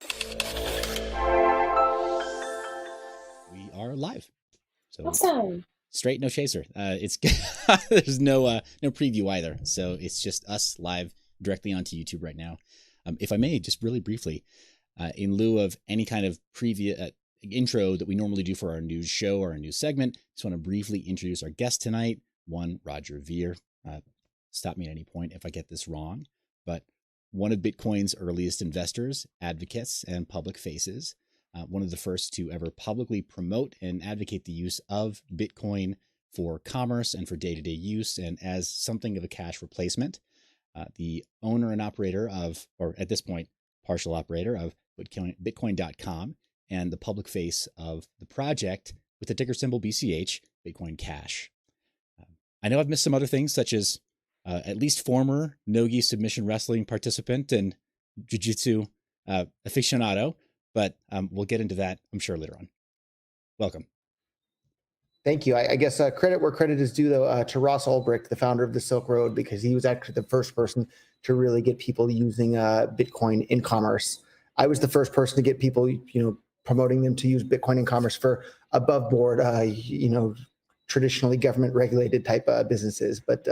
We are live. So Awesome. straight, no chaser. It's there's no preview either. So it's just us live directly onto YouTube right now. If I may, just really briefly, in lieu of any kind of previous intro that we normally do for our news show or our news segment, just want to briefly introduce our guest tonight. One, Roger Ver. Stop me at any point if I get this wrong, but one of Bitcoin's earliest investors, advocates, and public faces. One of the first to ever publicly promote and advocate the use of Bitcoin for commerce and for day-to-day use and as something of a cash replacement. The owner and operator of, or at this point, partial operator of Bitcoin.com and the public face of the project with the ticker symbol BCH, Bitcoin Cash. I know I've missed some other things, such as at least former Nogi submission wrestling participant and jiu-jitsu aficionado, but we'll get into that, I'm sure, later on. Welcome. Thank you. I guess credit where credit is due, though, to Ross Ulbricht, the founder of the Silk Road, because he was actually the first person to really get people using Bitcoin in commerce. I was the first person to get people, promoting them to use Bitcoin in commerce for above board, traditionally government regulated type businesses. But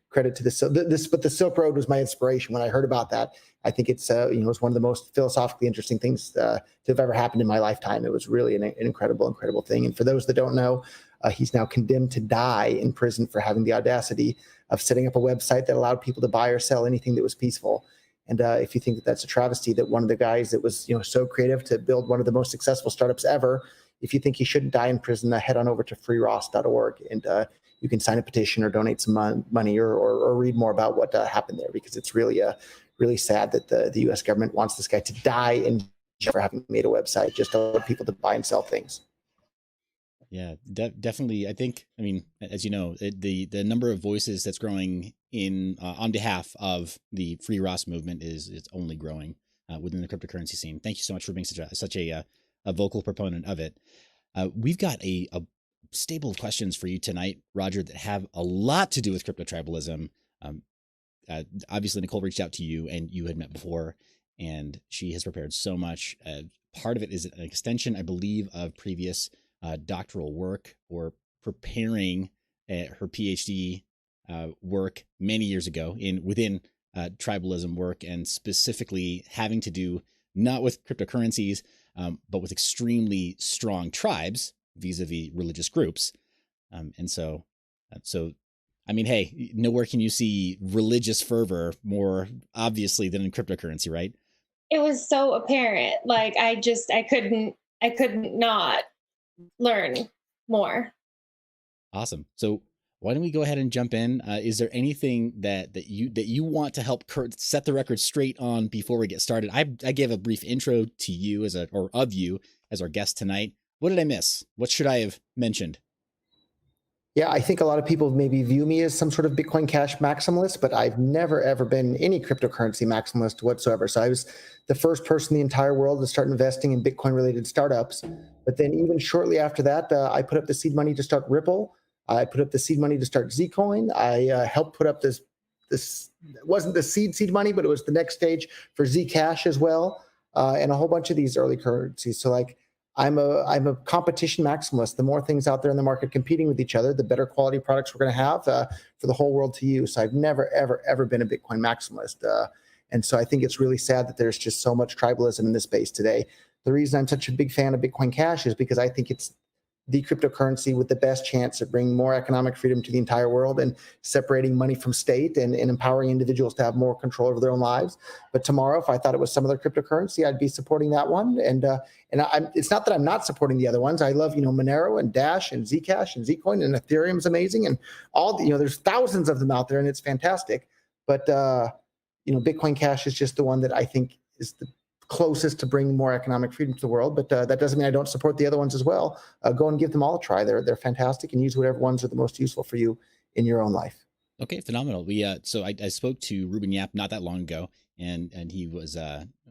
credit to but the Silk Road was my inspiration when I heard about that. I think it's it's one of the most philosophically interesting things to have ever happened in my lifetime. It was really an incredible thing. And for those that don't know, he's now condemned to die in prison for having the audacity of setting up a website that allowed people to buy or sell anything that was peaceful. And if you think that that's a travesty, that one of the guys that was so creative to build one of the most successful startups ever, if you think he shouldn't die in prison, head on over to freeross.org and you can sign a petition or donate some money or read more about what happened there, because it's really sad that the U.S. government wants this guy to die in jail for having made a website just to allow people to buy and sell things. Yeah, definitely. I think, as you know, the number of voices that's growing in on behalf of the Free Ross movement is only growing within the cryptocurrency scene. Thank you so much for being such a vocal proponent of it. We've got a stable of questions for you tonight, Roger, that have a lot to do with crypto tribalism. Obviously, Nicole reached out to you and you had met before, and she has prepared so much. Part of it is an extension, I believe, of previous doctoral work or preparing her PhD work many years ago within tribalism work, and specifically having to do not with cryptocurrencies, but with extremely strong tribes vis-a-vis religious groups. Hey, nowhere can you see religious fervor more obviously than in cryptocurrency, right? It was so apparent. Like I couldn't not learn more. Awesome. So why don't we go ahead and jump in? Is there anything that you want to help set the record straight on before we get started? I gave a brief intro to you of you as our guest tonight. What did I miss? What should I have mentioned? Yeah, I think a lot of people maybe view me as some sort of Bitcoin Cash maximalist, but I've never, ever been any cryptocurrency maximalist whatsoever. So I was the first person in the entire world to start investing in Bitcoin-related startups. But then even shortly after that, I put up the seed money to start Ripple. I put up the seed money to start Zcoin. I helped put up this wasn't the seed money, but it was the next stage for Zcash as well, and a whole bunch of these early currencies. So I'm a competition maximalist. The more things out there in the market competing with each other, the better quality products we're going to have for the whole world to use. So I've never, ever been a Bitcoin maximalist. And so I think it's really sad that there's just so much tribalism in this space today. The reason I'm such a big fan of Bitcoin Cash is because I think it's the cryptocurrency with the best chance of bringing more economic freedom to the entire world and separating money from state and empowering individuals to have more control over their own lives. But tomorrow, if I thought it was some other cryptocurrency, I'd be supporting that one. And it's not that I'm not supporting the other ones. I love, Monero and Dash and Zcash and Zcoin, and Ethereum's amazing. And all there's thousands of them out there and it's fantastic. But, Bitcoin Cash is just the one that I think is the closest to bringing more economic freedom to the world, but that doesn't mean I don't support the other ones as well. Go and give them all a try. They're fantastic, and use whatever ones are the most useful for you in your own life. Okay, phenomenal. We so I spoke to Ruben Yap not that long ago, and he was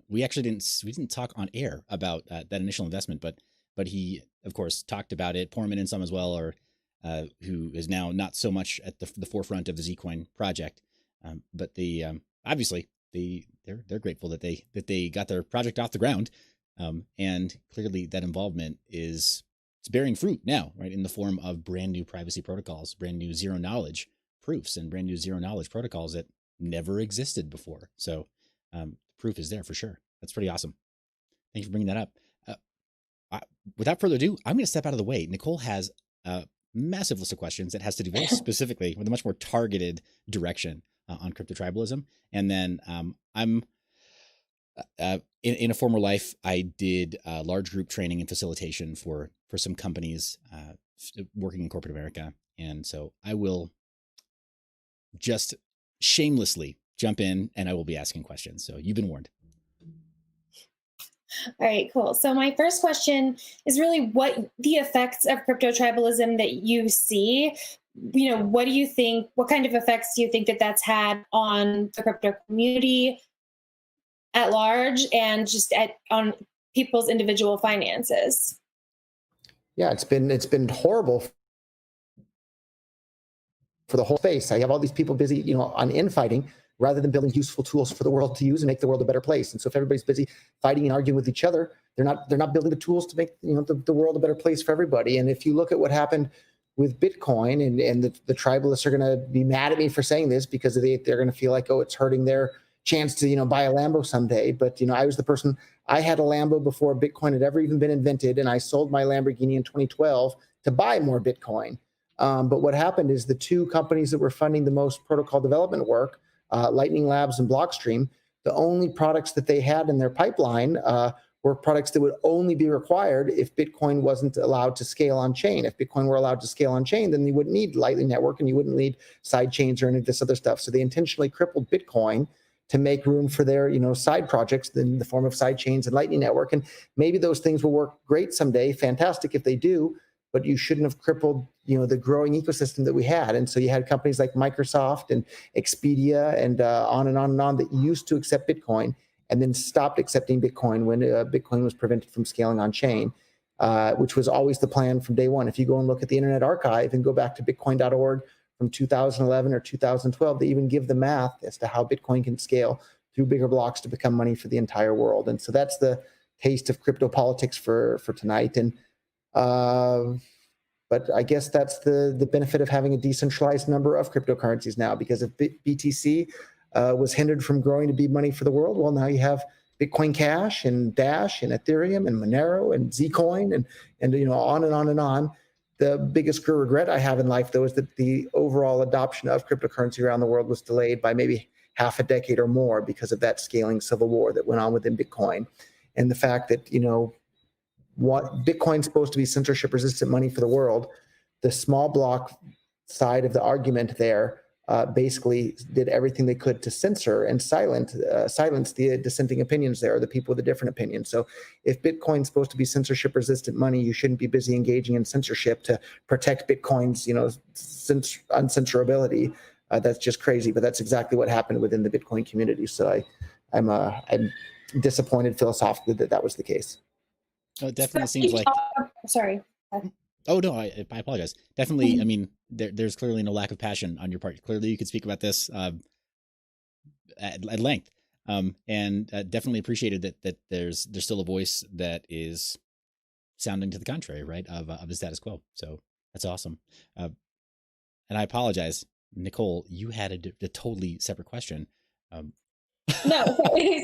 we didn't talk on air about that initial investment, but he of course talked about it. Poorman and some as well, or who is now not so much at the forefront of the Zcoin project, but obviously they're grateful that they got their project off the ground, and clearly that involvement it's bearing fruit now, right, in the form of brand new privacy protocols, brand new zero knowledge proofs, and brand new zero knowledge protocols that never existed before. So proof is there for sure. That's pretty awesome. Thank you for bringing that up. Without further ado, I'm going to step out of the way. Nicole has a massive list of questions that has to do very specifically with a much more targeted direction on crypto tribalism. And then I'm in a former life, I did large group training and facilitation for some companies working in corporate America. And so I will just shamelessly jump in and I will be asking questions. So you've been warned. All right, cool. So my first question is really what the effects of crypto tribalism that you see, what do you think, what kind of effects do you think that that's had on the crypto community at large and just on people's individual finances? Yeah, it's been horrible for the whole space. I have all these people busy, on infighting rather than building useful tools for the world to use and make the world a better place. And so if everybody's busy fighting and arguing with each other, they're not building the tools to make the world a better place for everybody. And if you look at what happened with Bitcoin, and the tribalists are going to be mad at me for saying this because they're going to feel like, oh, it's hurting their chance to buy a Lambo someday. But I was the person, I had a Lambo before Bitcoin had ever even been invented, and I sold my Lamborghini in 2012 to buy more Bitcoin. But what happened is the two companies that were funding the most protocol development work, Lightning Labs and Blockstream, the only products that they had in their pipeline were products that would only be required if Bitcoin wasn't allowed to scale on chain. If Bitcoin were allowed to scale on chain, then you wouldn't need Lightning Network and you wouldn't need side chains or any of this other stuff. So they intentionally crippled Bitcoin to make room for their side projects in the form of side chains and Lightning Network. And maybe those things will work great someday, fantastic if they do, but you shouldn't have crippled the growing ecosystem that we had. And so you had companies like Microsoft and Expedia and on and on and on that used to accept Bitcoin and then stopped accepting Bitcoin when Bitcoin was prevented from scaling on chain, which was always the plan from day one. If you go and look at the Internet Archive and go back to bitcoin.org from 2011 or 2012, they even give the math as to how Bitcoin can scale through bigger blocks to become money for the entire world. And so that's the taste of crypto politics for tonight. And but I guess that's the benefit of having a decentralized number of cryptocurrencies now, because if BTC was hindered from growing to be money for the world, well, now you have Bitcoin Cash and Dash and Ethereum and Monero and Zcoin and on and on and on. The biggest regret I have in life, though, is that the overall adoption of cryptocurrency around the world was delayed by maybe half a decade or more because of that scaling civil war that went on within Bitcoin. And the fact that, what Bitcoin's supposed to be censorship-resistant money for the world, the small block side of the argument there basically did everything they could to censor and silence the dissenting opinions there, the people with the different opinions. So if Bitcoin's supposed to be censorship-resistant money, you shouldn't be busy engaging in censorship to protect Bitcoin's, uncensorability. That's just crazy, but that's exactly what happened within the Bitcoin community. So I'm disappointed philosophically that was the case. Oh, it definitely seems like. Sorry. Oh no, I apologize. Definitely. I mean, there's clearly no lack of passion on your part. Clearly, you could speak about this at length, and definitely appreciated that there's still a voice that is sounding to the contrary, right, of the status quo. So that's awesome. And I apologize, Nicole. You had a totally separate question. No,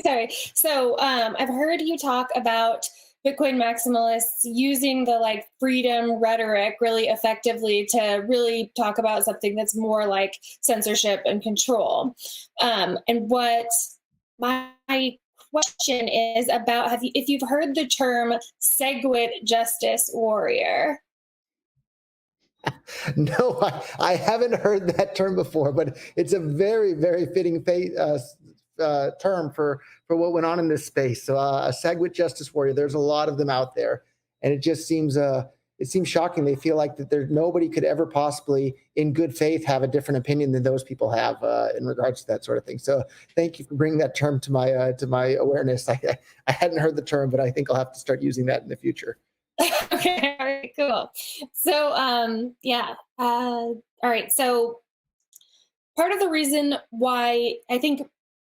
sorry. So I've heard you talk about Bitcoin maximalists using the freedom rhetoric really effectively to really talk about something that's more like censorship and control. And what my question is about, if you've heard the term SegWit justice warrior? No, I haven't heard that term before, but it's a very, very fitting term for what went on in this space. So a SegWit justice warrior, there's a lot of them out there, and it just seems shocking. They feel like that nobody could ever possibly, in good faith, have a different opinion than those people have in regards to that sort of thing. So thank you for bringing that term to my awareness. I hadn't heard the term, but I think I'll have to start using that in the future. Okay, all right, cool. So all right. So part of the reason why I think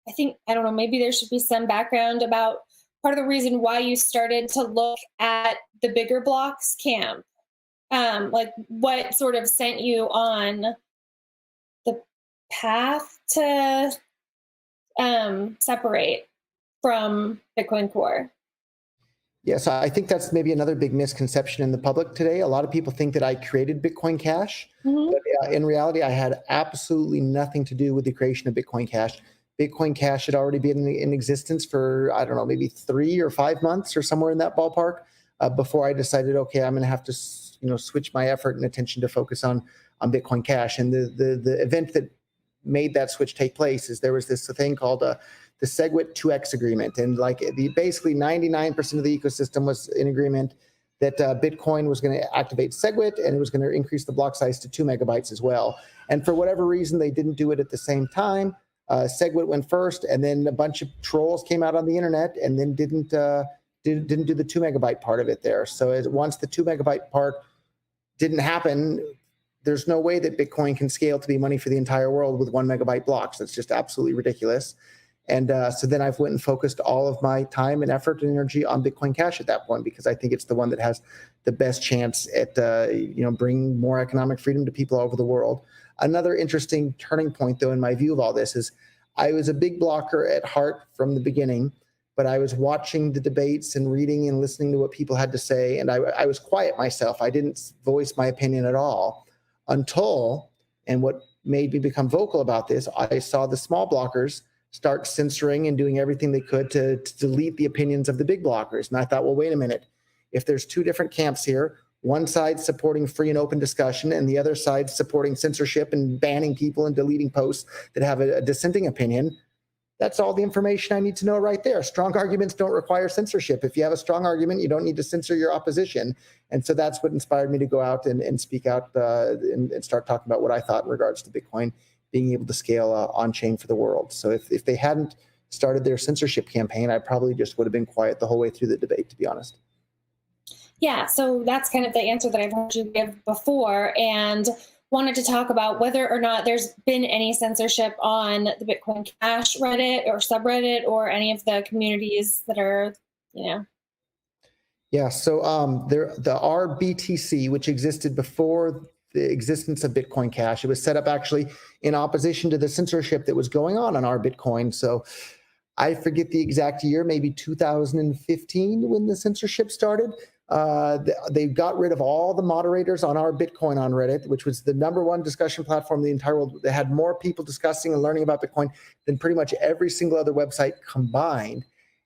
I think, I don't know, maybe there should be some background about part of the reason why you started to look at the bigger blocks camp. Like what sort of sent you on the path to separate from Bitcoin Core? Yes, I think that's maybe another big misconception in the public today. A lot of people think that I created Bitcoin Cash, but in reality, I had absolutely nothing to do with the creation of Bitcoin Cash. Bitcoin Cash had already been in existence for, I don't know, maybe 3 or 5 months or somewhere in that ballpark before I decided, okay, I'm going to have to, switch my effort and attention to focus on Bitcoin Cash. And the event that made that switch take place is there was this thing called the SegWit 2x agreement. And like basically 99% of the ecosystem was in agreement that Bitcoin was going to activate SegWit and it was going to increase the block size to 2 megabytes as well. And for whatever reason, they didn't do it at the same time. SegWit went first, and then a bunch of trolls came out on the internet and then didn't do the 2 megabyte part of it there. So once the 2 megabyte part didn't happen, there's no way that Bitcoin can scale to be money for the entire world with 1 megabyte blocks. That's just absolutely ridiculous. And so then I've went and focused all of my time and effort and energy on Bitcoin Cash at that point, because I think it's the one that has the best chance at bringing more economic freedom to people all over the world. Another interesting turning point, though, in my view of all this is I was a big blocker at heart from the beginning, but I was watching the debates and reading and listening to what people had to say, and I was quiet myself. I didn't voice my opinion at all until, and what made me become vocal about this, I saw the small blockers start censoring and doing everything they could to delete the opinions of the big blockers. And I thought, well, wait a minute. If there's two different camps here, one side supporting free and open discussion and the other side supporting censorship and banning people and deleting posts that have a dissenting opinion, that's all the information I need to know right there. Strong arguments don't require censorship. If you have a strong argument, you don't need to censor your opposition. And so that's what inspired me to go out and speak out and start talking about what I thought in regards to Bitcoin being able to scale on-chain for the world. So if they hadn't started their censorship campaign, I probably just would have been quiet the whole way through the debate, to be honest. Yeah, so that's kind of the answer that I've heard you give before, and wanted to talk about whether or not there's been any censorship on the Bitcoin Cash Reddit or subreddit or any of the communities that are, Yeah, so the RBTC, which existed before the existence of Bitcoin Cash, it was set up actually in opposition to the censorship that was going on our Bitcoin. So I forget the exact year, maybe 2015 when the censorship started. They got rid of all the moderators on our Bitcoin on Reddit, which was the #1 discussion platform in the entire world. They had more people discussing and learning about Bitcoin than pretty much every single other website combined.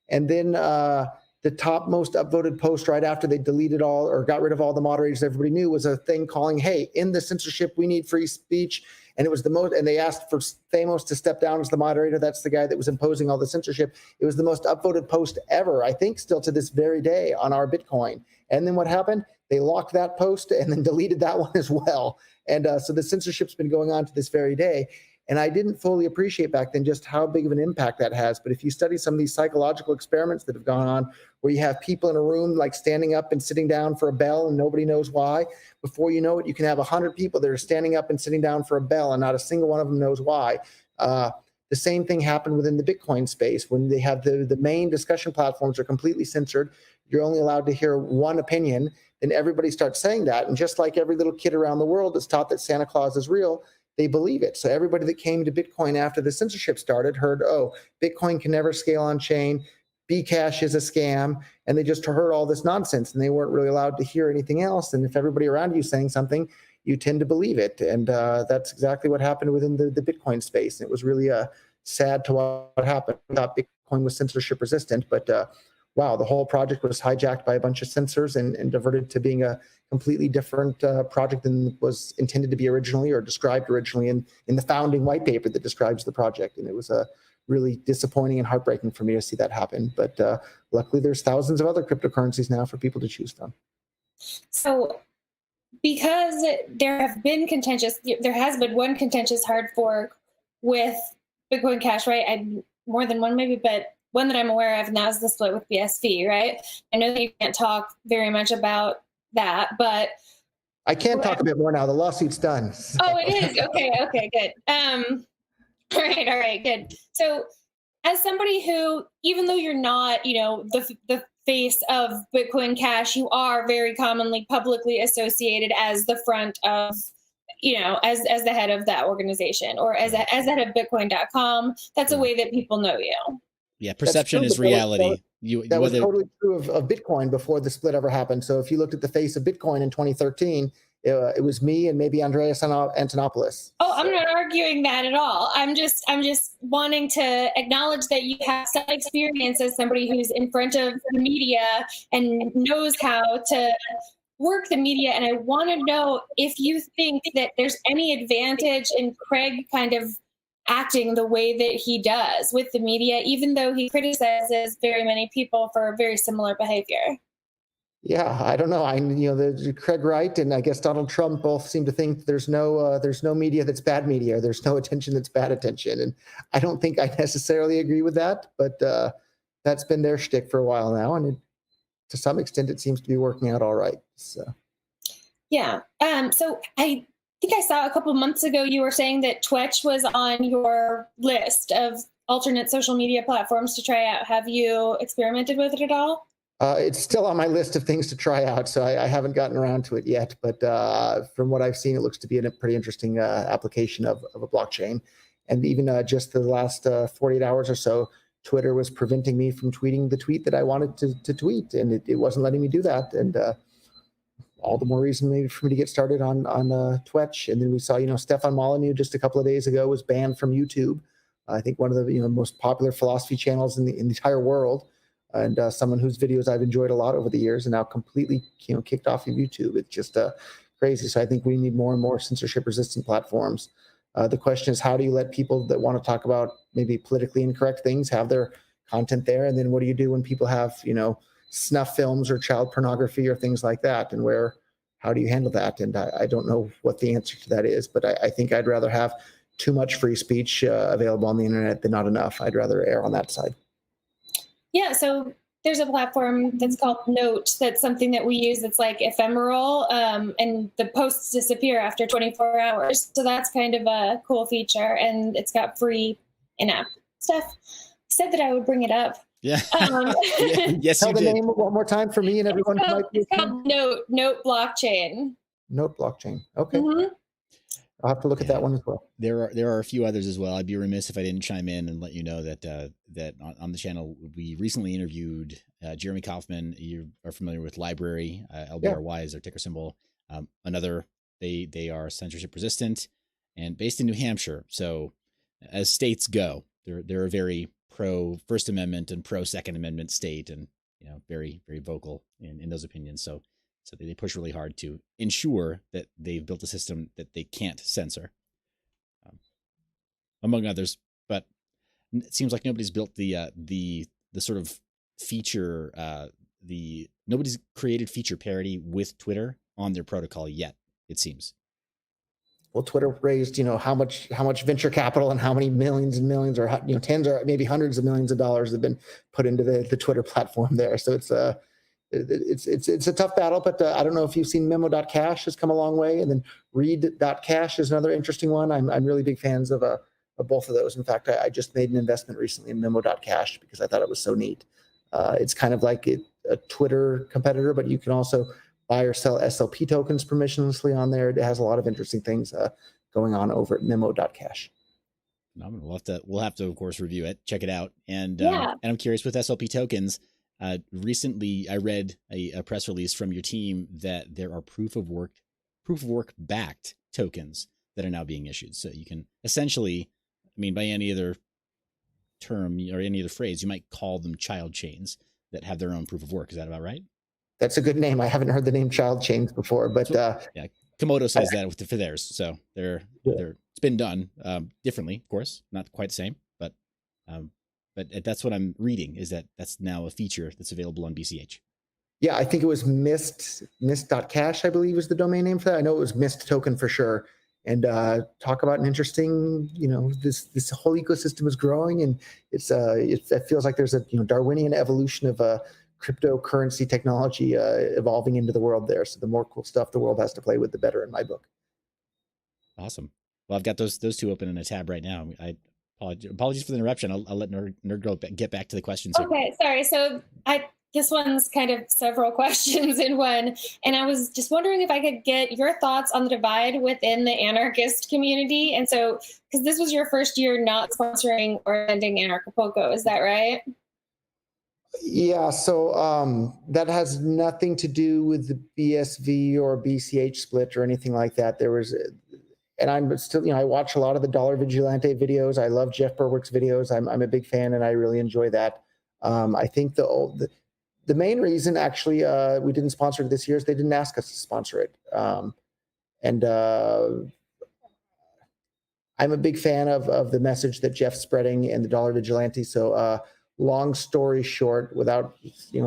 And then the top most upvoted post right after they deleted all or got rid of all the moderators everybody knew was a thing calling, hey, in the censorship, we need free speech. And it was the most, and they asked for Thamos to step down as the moderator. That's the guy that was imposing all the censorship. It was the most upvoted post ever, I think still to this very day on our Bitcoin. And then what happened? They locked that post and then deleted that one as well. And so the censorship's been going on to this very day. And I didn't fully appreciate back then just how big of an impact that has. But if you study some of these psychological experiments that have gone on, where you have people in a room like standing up and sitting down for a bell and nobody knows why, before you know it, you can have 100 people that are standing up and sitting down for a bell and not a single one of them knows why. The same thing happened within the Bitcoin space. When they have the main discussion platforms are completely censored, you're only allowed to hear one opinion, then everybody starts saying that. And just like every little kid around the world is taught that Santa Claus is real, they believe it. So everybody that came to Bitcoin after the censorship started heard, oh, Bitcoin can never scale on chain, Bcash is a scam, and they just heard all this nonsense and they weren't really allowed to hear anything else. And if everybody around you is saying something, you tend to believe it. And that's exactly what happened within the Bitcoin space. And it was really sad to what happened. I thought Bitcoin was censorship resistant, but wow, the whole project was hijacked by a bunch of censors and diverted to being a completely different project than was intended to be originally or described originally in the founding white paper that describes the project. And it was really disappointing and heartbreaking for me to see that happen. But luckily, there's thousands of other cryptocurrencies now for people to choose from. So because there has been one contentious hard fork with Bitcoin Cash, right? More than one maybe, but one that I'm aware of, and that was the split with BSV, right? I know that you can't talk very much about that, but I can talk a bit more now. The lawsuit's done. So. Oh, it is? Okay, good. All right, good. So as somebody who, even though you're not, the face of Bitcoin Cash, you are very commonly publicly associated as the front of, as the head of that organization, or as the head of Bitcoin.com. That's a way that people know you. Yeah, perception is reality. That was totally true of Bitcoin before the split ever happened. So if you looked at the face of Bitcoin in 2013, it was me and maybe Andreas Antonopoulos. Oh, I'm not arguing that at all. I'm just wanting to acknowledge that you have some experience as somebody who's in front of the media and knows how to work the media. And I want to know if you think that there's any advantage in Craig kind of acting the way that he does with the media, even though he criticizes very many people for very similar behavior. Yeah, I don't know. The Craig Wright and I guess Donald Trump both seem to think there's no media that's bad media. There's no attention that's bad attention, and I don't think I necessarily agree with that. But that's been their shtick for a while now, and to some extent, it seems to be working out all right. So, yeah. So I think I saw a couple months ago you were saying that Twitch was on your list of alternate social media platforms to try out. Have you experimented with it at all? It's still on my list of things to try out, so I haven't gotten around to it yet. But from what I've seen, it looks to be a pretty interesting application of a blockchain. And even just the last 48 hours or so, Twitter was preventing me from tweeting the tweet that I wanted to tweet, and it wasn't letting me do that. And all the more reason maybe for me to get started on Twitch. And then we saw, Stefan Molyneux just a couple of days ago was banned from YouTube. I think one of the most popular philosophy channels in the entire world. And someone whose videos I've enjoyed a lot over the years, and now completely, kicked off of YouTube. It's just crazy. So I think we need more and more censorship-resistant platforms. The question is, how do you let people that want to talk about maybe politically incorrect things have their content there? And then what do you do when people have, snuff films or child pornography or things like that? And how do you handle that? And I don't know what the answer to that is, but I think I'd rather have too much free speech available on the internet than not enough. I'd rather err on that side. Yeah, so there's a platform that's called Note. That's something that we use that's like ephemeral, and the posts disappear after 24 hours. So that's kind of a cool feature, and it's got free in-app stuff. I said that I would bring it up. Yeah. Yes, Tell you the did. name one more time for me and everyone. It's called Note Blockchain. Note Blockchain. Okay. Mm-hmm. I'll have to look at that one as well. There are a few others as well. I'd be remiss if I didn't chime in and let you know that that on the channel we recently interviewed Jeremy Kaufman. You are familiar with Library, LBRY is their ticker symbol. They are censorship resistant and based in New Hampshire. So as states go, they're a very pro First Amendment and pro Second Amendment state, and very, very vocal in those opinions. So they push really hard to ensure that they've built a system that they can't censor, among others. But it seems like nobody's built the sort of feature, nobody's created feature parity with Twitter on their protocol yet, it seems. Well, Twitter raised, how much venture capital and how many millions and millions, or tens or maybe hundreds of millions of dollars have been put into the Twitter platform there. So it's a tough battle, but I don't know if you've seen memo.cash has come a long way, and then read.cash is another interesting one. I'm really big fans of both of those. In fact, I just made an investment recently in memo.cash because I thought it was so neat. It's kind of like a Twitter competitor, but you can also buy or sell SLP tokens permissionlessly on there. It has a lot of interesting things going on over at memo.cash. We'll have to of course review it, check it out, and I'm curious with SLP tokens. Recently, I read a press release from your team that there are proof of work backed tokens that are now being issued. So you can essentially, by any other term or any other phrase, you might call them child chains that have their own proof of work. Is that about right? That's a good name. I haven't heard the name child chains before, but Komodo says that for theirs. So it's been done differently, of course, not quite the same, but that's what I'm reading, is that's now a feature that's available on BCH. Yeah, I think it was mist.cash, I believe is the domain name for that. I know it was Mist token for sure. And talk about an interesting, this whole ecosystem is growing, and it feels like there's a Darwinian evolution of cryptocurrency technology evolving into the world there. So the more cool stuff the world has to play with, the better in my book. Awesome. Well, I've got those two open in a tab right now. I Apologies for the interruption. I'll let Nerd Girl get back to the questions here. Okay, sorry. So this one's kind of several questions in one. And I was just wondering if I could get your thoughts on the divide within the anarchist community. And so, because this was your first year not sponsoring or attending Anarchapulco, is that right? Yeah, so that has nothing to do with the BSV or BCH split or anything like that. There was, and I'm still, I watch a lot of the Dollar Vigilante videos. I love Jeff Berwick's videos. I'm a big fan, and I really enjoy that. I think the main reason, actually, we didn't sponsor it this year is they didn't ask us to sponsor it. And I'm a big fan of the message that Jeff's spreading in the Dollar Vigilante. So long story short, without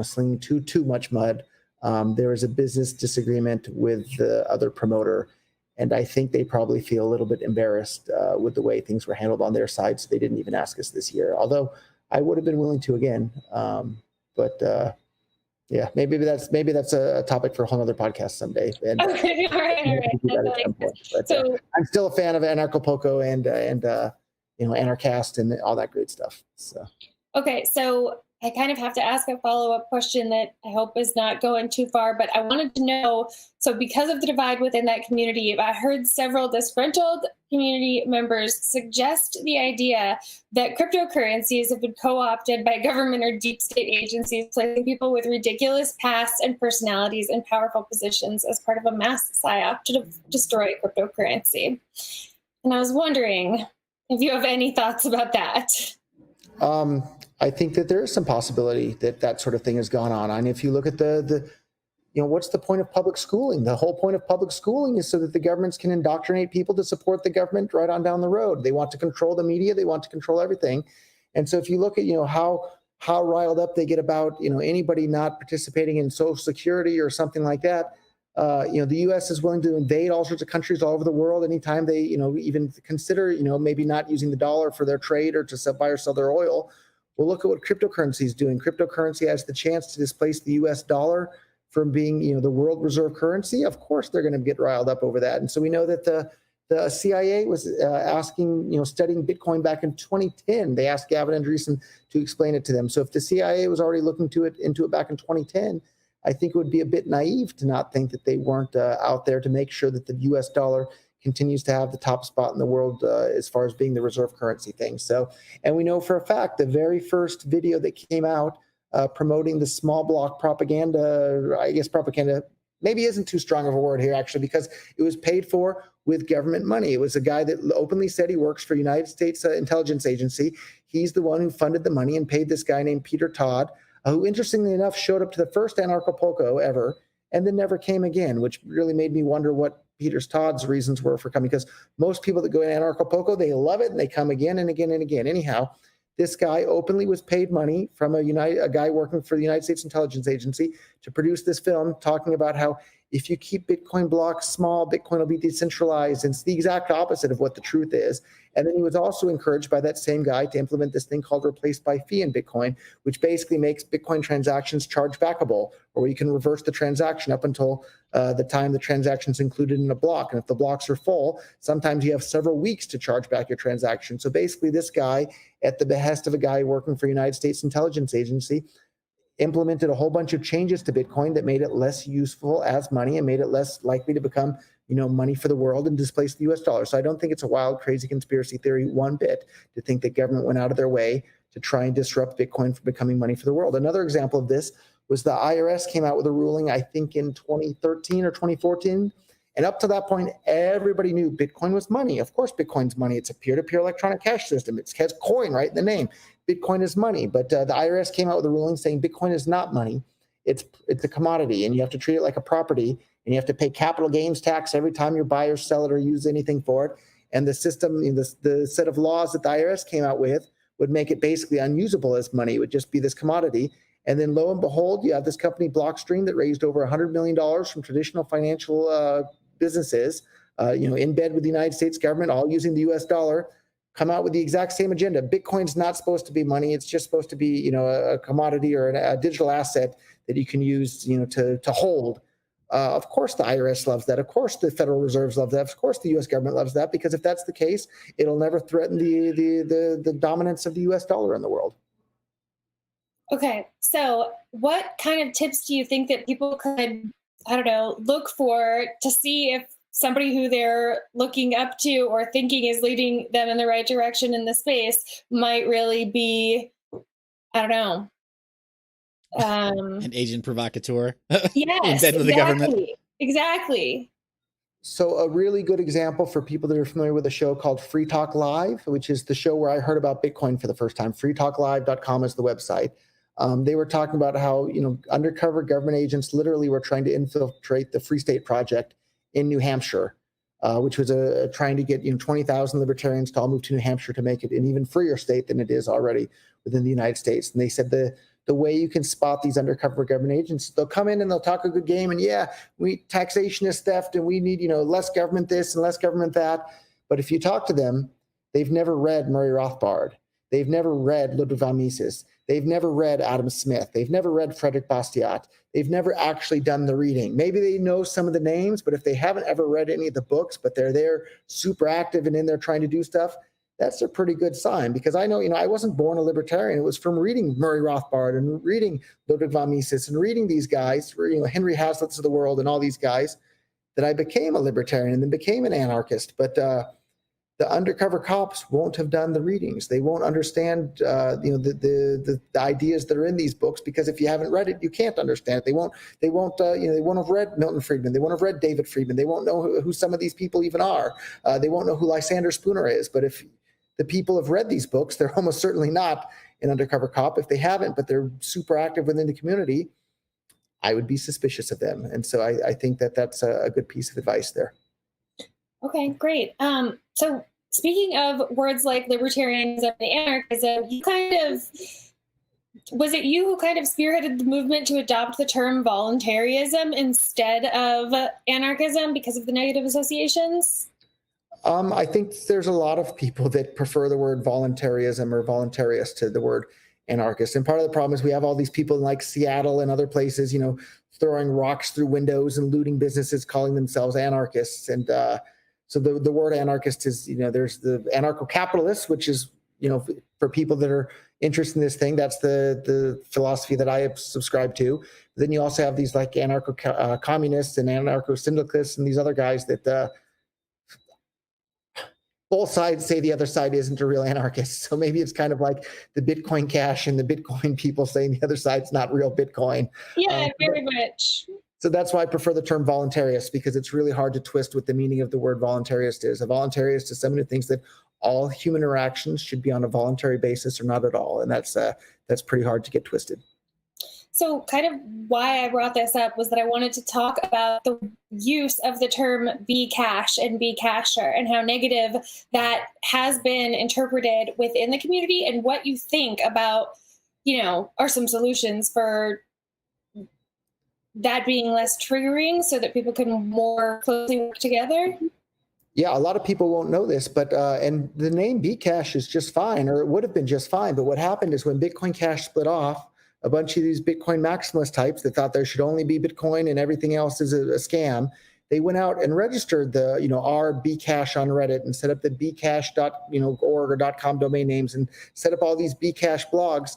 slinging too much mud, there was a business disagreement with the other promoter, and I think they probably feel a little bit embarrassed with the way things were handled on their side. So they didn't even ask us this year, although I would have been willing to again. Yeah, maybe that's a topic for a whole other podcast someday. And, okay, all right. But, so I'm still a fan of Anarchapulco and Anarchast and all that great stuff. So. Okay, so I kind of have to ask a follow-up question that I hope is not going too far, but I wanted to know, so because of the divide within that community, I heard several disgruntled community members suggest the idea that cryptocurrencies have been co-opted by government or deep state agencies, placing people with ridiculous pasts and personalities in powerful positions as part of a mass psyop to destroy cryptocurrency. And I was wondering if you have any thoughts about that. I think that there is some possibility that sort of thing has gone on. And if you look at what's the point of public schooling? The whole point of public schooling is so that the governments can indoctrinate people to support the government right on down the road. They want to control the media. They want to control everything. And so if you look at, how riled up they get about, anybody not participating in Social Security or something like that, the U.S. is willing to invade all sorts of countries all over the world anytime they, even consider, maybe not using the dollar for their trade or to buy or sell their oil. Well, look at what cryptocurrency is doing. Cryptocurrency has the chance to displace the U.S. dollar from being, the world reserve currency. Of course, they're going to get riled up over that. And so we know that the CIA was studying Bitcoin back in 2010. They asked Gavin Andresen to explain it to them. So if the CIA was already looking into it back in 2010, I think it would be a bit naive to not think that they weren't out there to make sure that the U.S. dollar continues to have the top spot in the world as far as being the reserve currency thing. So, and we know for a fact the very first video that came out promoting the small block propaganda, I guess propaganda maybe isn't too strong of a word here actually, because it was paid for with government money. It was a guy that openly said he works for United States Intelligence Agency. He's the one who funded the money and paid this guy named Peter Todd, who interestingly enough showed up to the first Anarchapulco ever and then never came again, which really made me wonder what Peter Todd's reasons were for coming, because most people that go to Anarchapulco, they love it and they come again and again and again. Anyhow, this guy openly was paid money from a guy working for the United States Intelligence Agency to produce this film talking about how if you keep Bitcoin blocks small, Bitcoin will be decentralized. And it's the exact opposite of what the truth is. And then he was also encouraged by that same guy to implement this thing called replaced by fee in Bitcoin, which basically makes Bitcoin transactions chargebackable, or where you can reverse the transaction up until the time the transaction is included in a block. And if the blocks are full, sometimes you have several weeks to charge back your transaction. So basically this guy, at the behest of a guy working for United States Intelligence Agency, implemented a whole bunch of changes to Bitcoin that made it less useful as money and made it less likely to become, money for the world and displace the US dollar. So I don't think it's a wild, crazy conspiracy theory one bit to think that government went out of their way to try and disrupt Bitcoin from becoming money for the world. Another example of this was the IRS came out with a ruling, I think in 2013 or 2014. And up to that point, everybody knew Bitcoin was money. Of course, Bitcoin's money. It's a peer-to-peer electronic cash system. It has coin right in the name. Bitcoin is money. But the IRS came out with a ruling saying Bitcoin is not money. It's a commodity, and you have to treat it like a property, and you have to pay capital gains tax every time you buy or sell it or use anything for it. And the system, the set of laws that the IRS came out with would make it basically unusable as money. It would just be this commodity. And then lo and behold, you have this company Blockstream that raised over $100 million from traditional financial businesses, in bed with the United States government, all using the US dollar, come out with the exact same agenda. Bitcoin's not supposed to be money. It's just supposed to be, a commodity or a digital asset that you can use, to hold. Of course, the IRS loves that. Of course, the Federal Reserve loves that. Of course, the U.S. government loves that, because if that's the case, it'll never threaten the dominance of the U.S. dollar in the world. Okay, so what kind of tips do you think that people could, I don't know, look for to see if somebody who they're looking up to or thinking is leading them in the right direction in the space might really be, I don't know, an agent provocateur? Yes, in bed with the government. Exactly. So a really good example for people that are familiar with a show called Free Talk Live, which is the show where I heard about Bitcoin for the first time. freetalklive.com is the website. They were talking about how, undercover government agents literally were trying to infiltrate the Free State Project in New Hampshire, which was trying to get 20,000 libertarians to all move to New Hampshire to make it an even freer state than it is already within the United States. And they said the way you can spot these undercover government agents, they'll come in and they'll talk a good game, and taxation is theft, and we need less government this and less government that. But if you talk to them, they've never read Murray Rothbard. They've never read Ludwig von Mises. They've never read Adam Smith. They've never read Frederick Bastiat. They've never actually done the reading. Maybe they know some of the names, but if they haven't ever read any of the books, but they're there super active and in there trying to do stuff, that's a pretty good sign. Because I know, I wasn't born a libertarian. It was from reading Murray Rothbard and reading Ludwig von Mises and reading these guys, Henry Hazlitt's of the world and all these guys, that I became a libertarian and then became an anarchist. But the undercover cops won't have done the readings. They won't understand, the ideas that are in these books, because if you haven't read it, you can't understand it. They won't have read Milton Friedman. They won't have read David Friedman. They won't know who some of these people even are. They won't know who Lysander Spooner is. But if the people have read these books, they're almost certainly not an undercover cop. If they haven't, but they're super active within the community, I would be suspicious of them. And so I think that that's a good piece of advice there. Okay, great. So speaking of words like libertarianism and anarchism, was it you who kind of spearheaded the movement to adopt the term voluntaryism instead of anarchism because of the negative associations? I think there's a lot of people that prefer the word voluntaryism or voluntarist to the word anarchist. And part of the problem is we have all these people in like Seattle and other places, throwing rocks through windows and looting businesses, calling themselves anarchists. And so the word anarchist is, there's the anarcho-capitalists, which is, for people that are interested in this thing, that's the philosophy that I subscribe to. But then you also have these like anarcho-communists and anarcho-syndicalists and these other guys that both sides say the other side isn't a real anarchist. So maybe it's kind of like the Bitcoin Cash and the Bitcoin people saying the other side's not real Bitcoin. Yeah, very much. So that's why I prefer the term voluntarist, because it's really hard to twist what the meaning of the word voluntarist is. A voluntarist is someone who thinks that all human interactions should be on a voluntary basis or not at all. And that's pretty hard to get twisted. So kind of why I brought this up was that I wanted to talk about the use of the term Bcash and Bcasher and how negative that has been interpreted within the community, and what you think about, are some solutions for that being less triggering so that people can more closely work together. Yeah, a lot of people won't know this, but and the name Bcash is just fine, or it would have been just fine. But what happened is when Bitcoin Cash split off, a bunch of these Bitcoin maximalist types that thought there should only be Bitcoin and everything else is a scam, they went out and registered the our Bcash on Reddit and set up the bcash.org or .com domain names and set up all these Bcash blogs.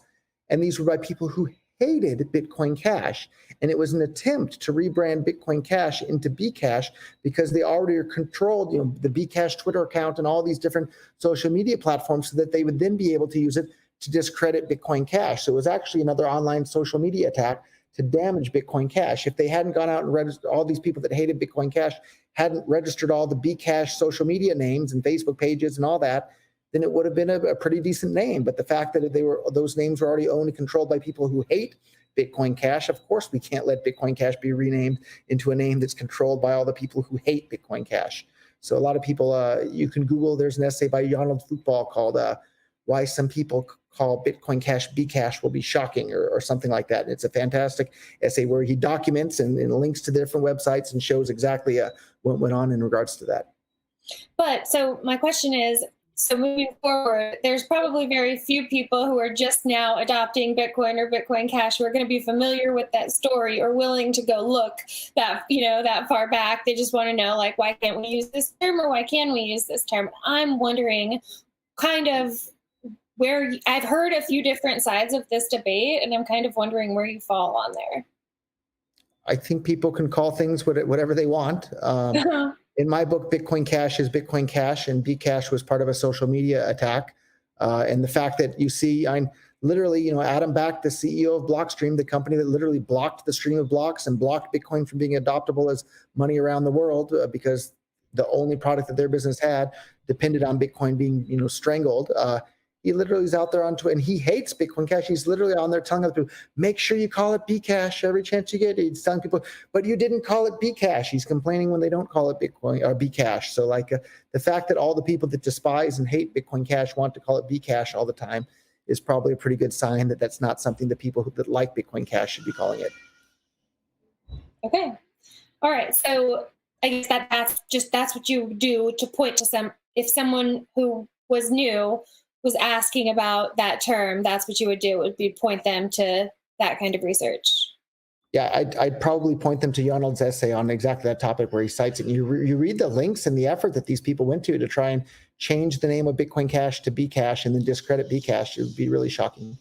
And these were by people who hated Bitcoin Cash. And it was an attempt to rebrand Bitcoin Cash into Bcash because they already controlled the Bcash Twitter account and all these different social media platforms so that they would then be able to use it to discredit Bitcoin Cash. So it was actually another online social media attack to damage Bitcoin Cash. If they hadn't gone out and registered, all these people that hated Bitcoin Cash hadn't registered all the Bcash social media names and Facebook pages and all that, then it would have been a pretty decent name. But the fact that those names were already owned and controlled by people who hate Bitcoin Cash, of course we can't let Bitcoin Cash be renamed into a name that's controlled by all the people who hate Bitcoin Cash. So a lot of people, you can Google, there's an essay by Donald Football called Why Some People Call Bitcoin Cash Bcash Will Be Shocking, or something like that. It's a fantastic essay where he documents and links to different websites and shows exactly what went on in regards to that. But so my question is, So moving forward, there's probably very few people who are just now adopting Bitcoin or Bitcoin Cash who are going to be familiar with that story or willing to go look that, that far back. They just want to know, like, why can't we use this term, or why can we use this term? I'm wondering kind of where I've heard a few different sides of this debate, and I'm kind of wondering where you fall on there. I think people can call things whatever they want. In my book, Bitcoin Cash is Bitcoin Cash, and Bcash was part of a social media attack. And the fact that you see, I'm literally, Adam Back, the CEO of Blockstream, the company that literally blocked the stream of blocks and blocked Bitcoin from being adoptable as money around the world because the only product that their business had depended on Bitcoin being, strangled. He literally is out there on Twitter, and he hates Bitcoin Cash. He's literally on there telling other people, make sure you call it Bcash every chance you get. He's telling people, but you didn't call it Bcash. He's complaining when they don't call it Bitcoin or Bcash. So the fact that all the people that despise and hate Bitcoin Cash want to call it Bcash all the time is probably a pretty good sign that that's not something that people that like Bitcoin Cash should be calling it. Okay. All right. So I guess that's what you do to point to if someone who was new was asking about that term, that's what you would do, would be point them to that kind of research. Yeah, I'd probably point them to Yonald's essay on exactly that topic where he cites it. And you read the links and the effort that these people went to try and change the name of Bitcoin Cash to Bcash and then discredit Bcash. It would be really shocking.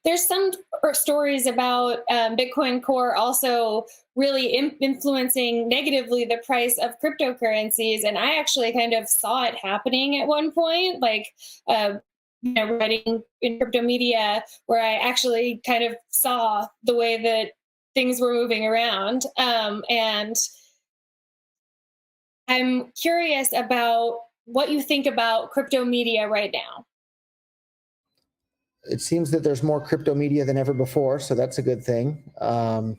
There's some stories about Bitcoin Core also really influencing negatively the price of cryptocurrencies. And I actually kind of saw it happening at one point, writing in crypto media, where I actually kind of saw the way that things were moving around. And I'm curious about what you think about crypto media right now. It seems that there's more crypto media than ever before, so that's a good thing. I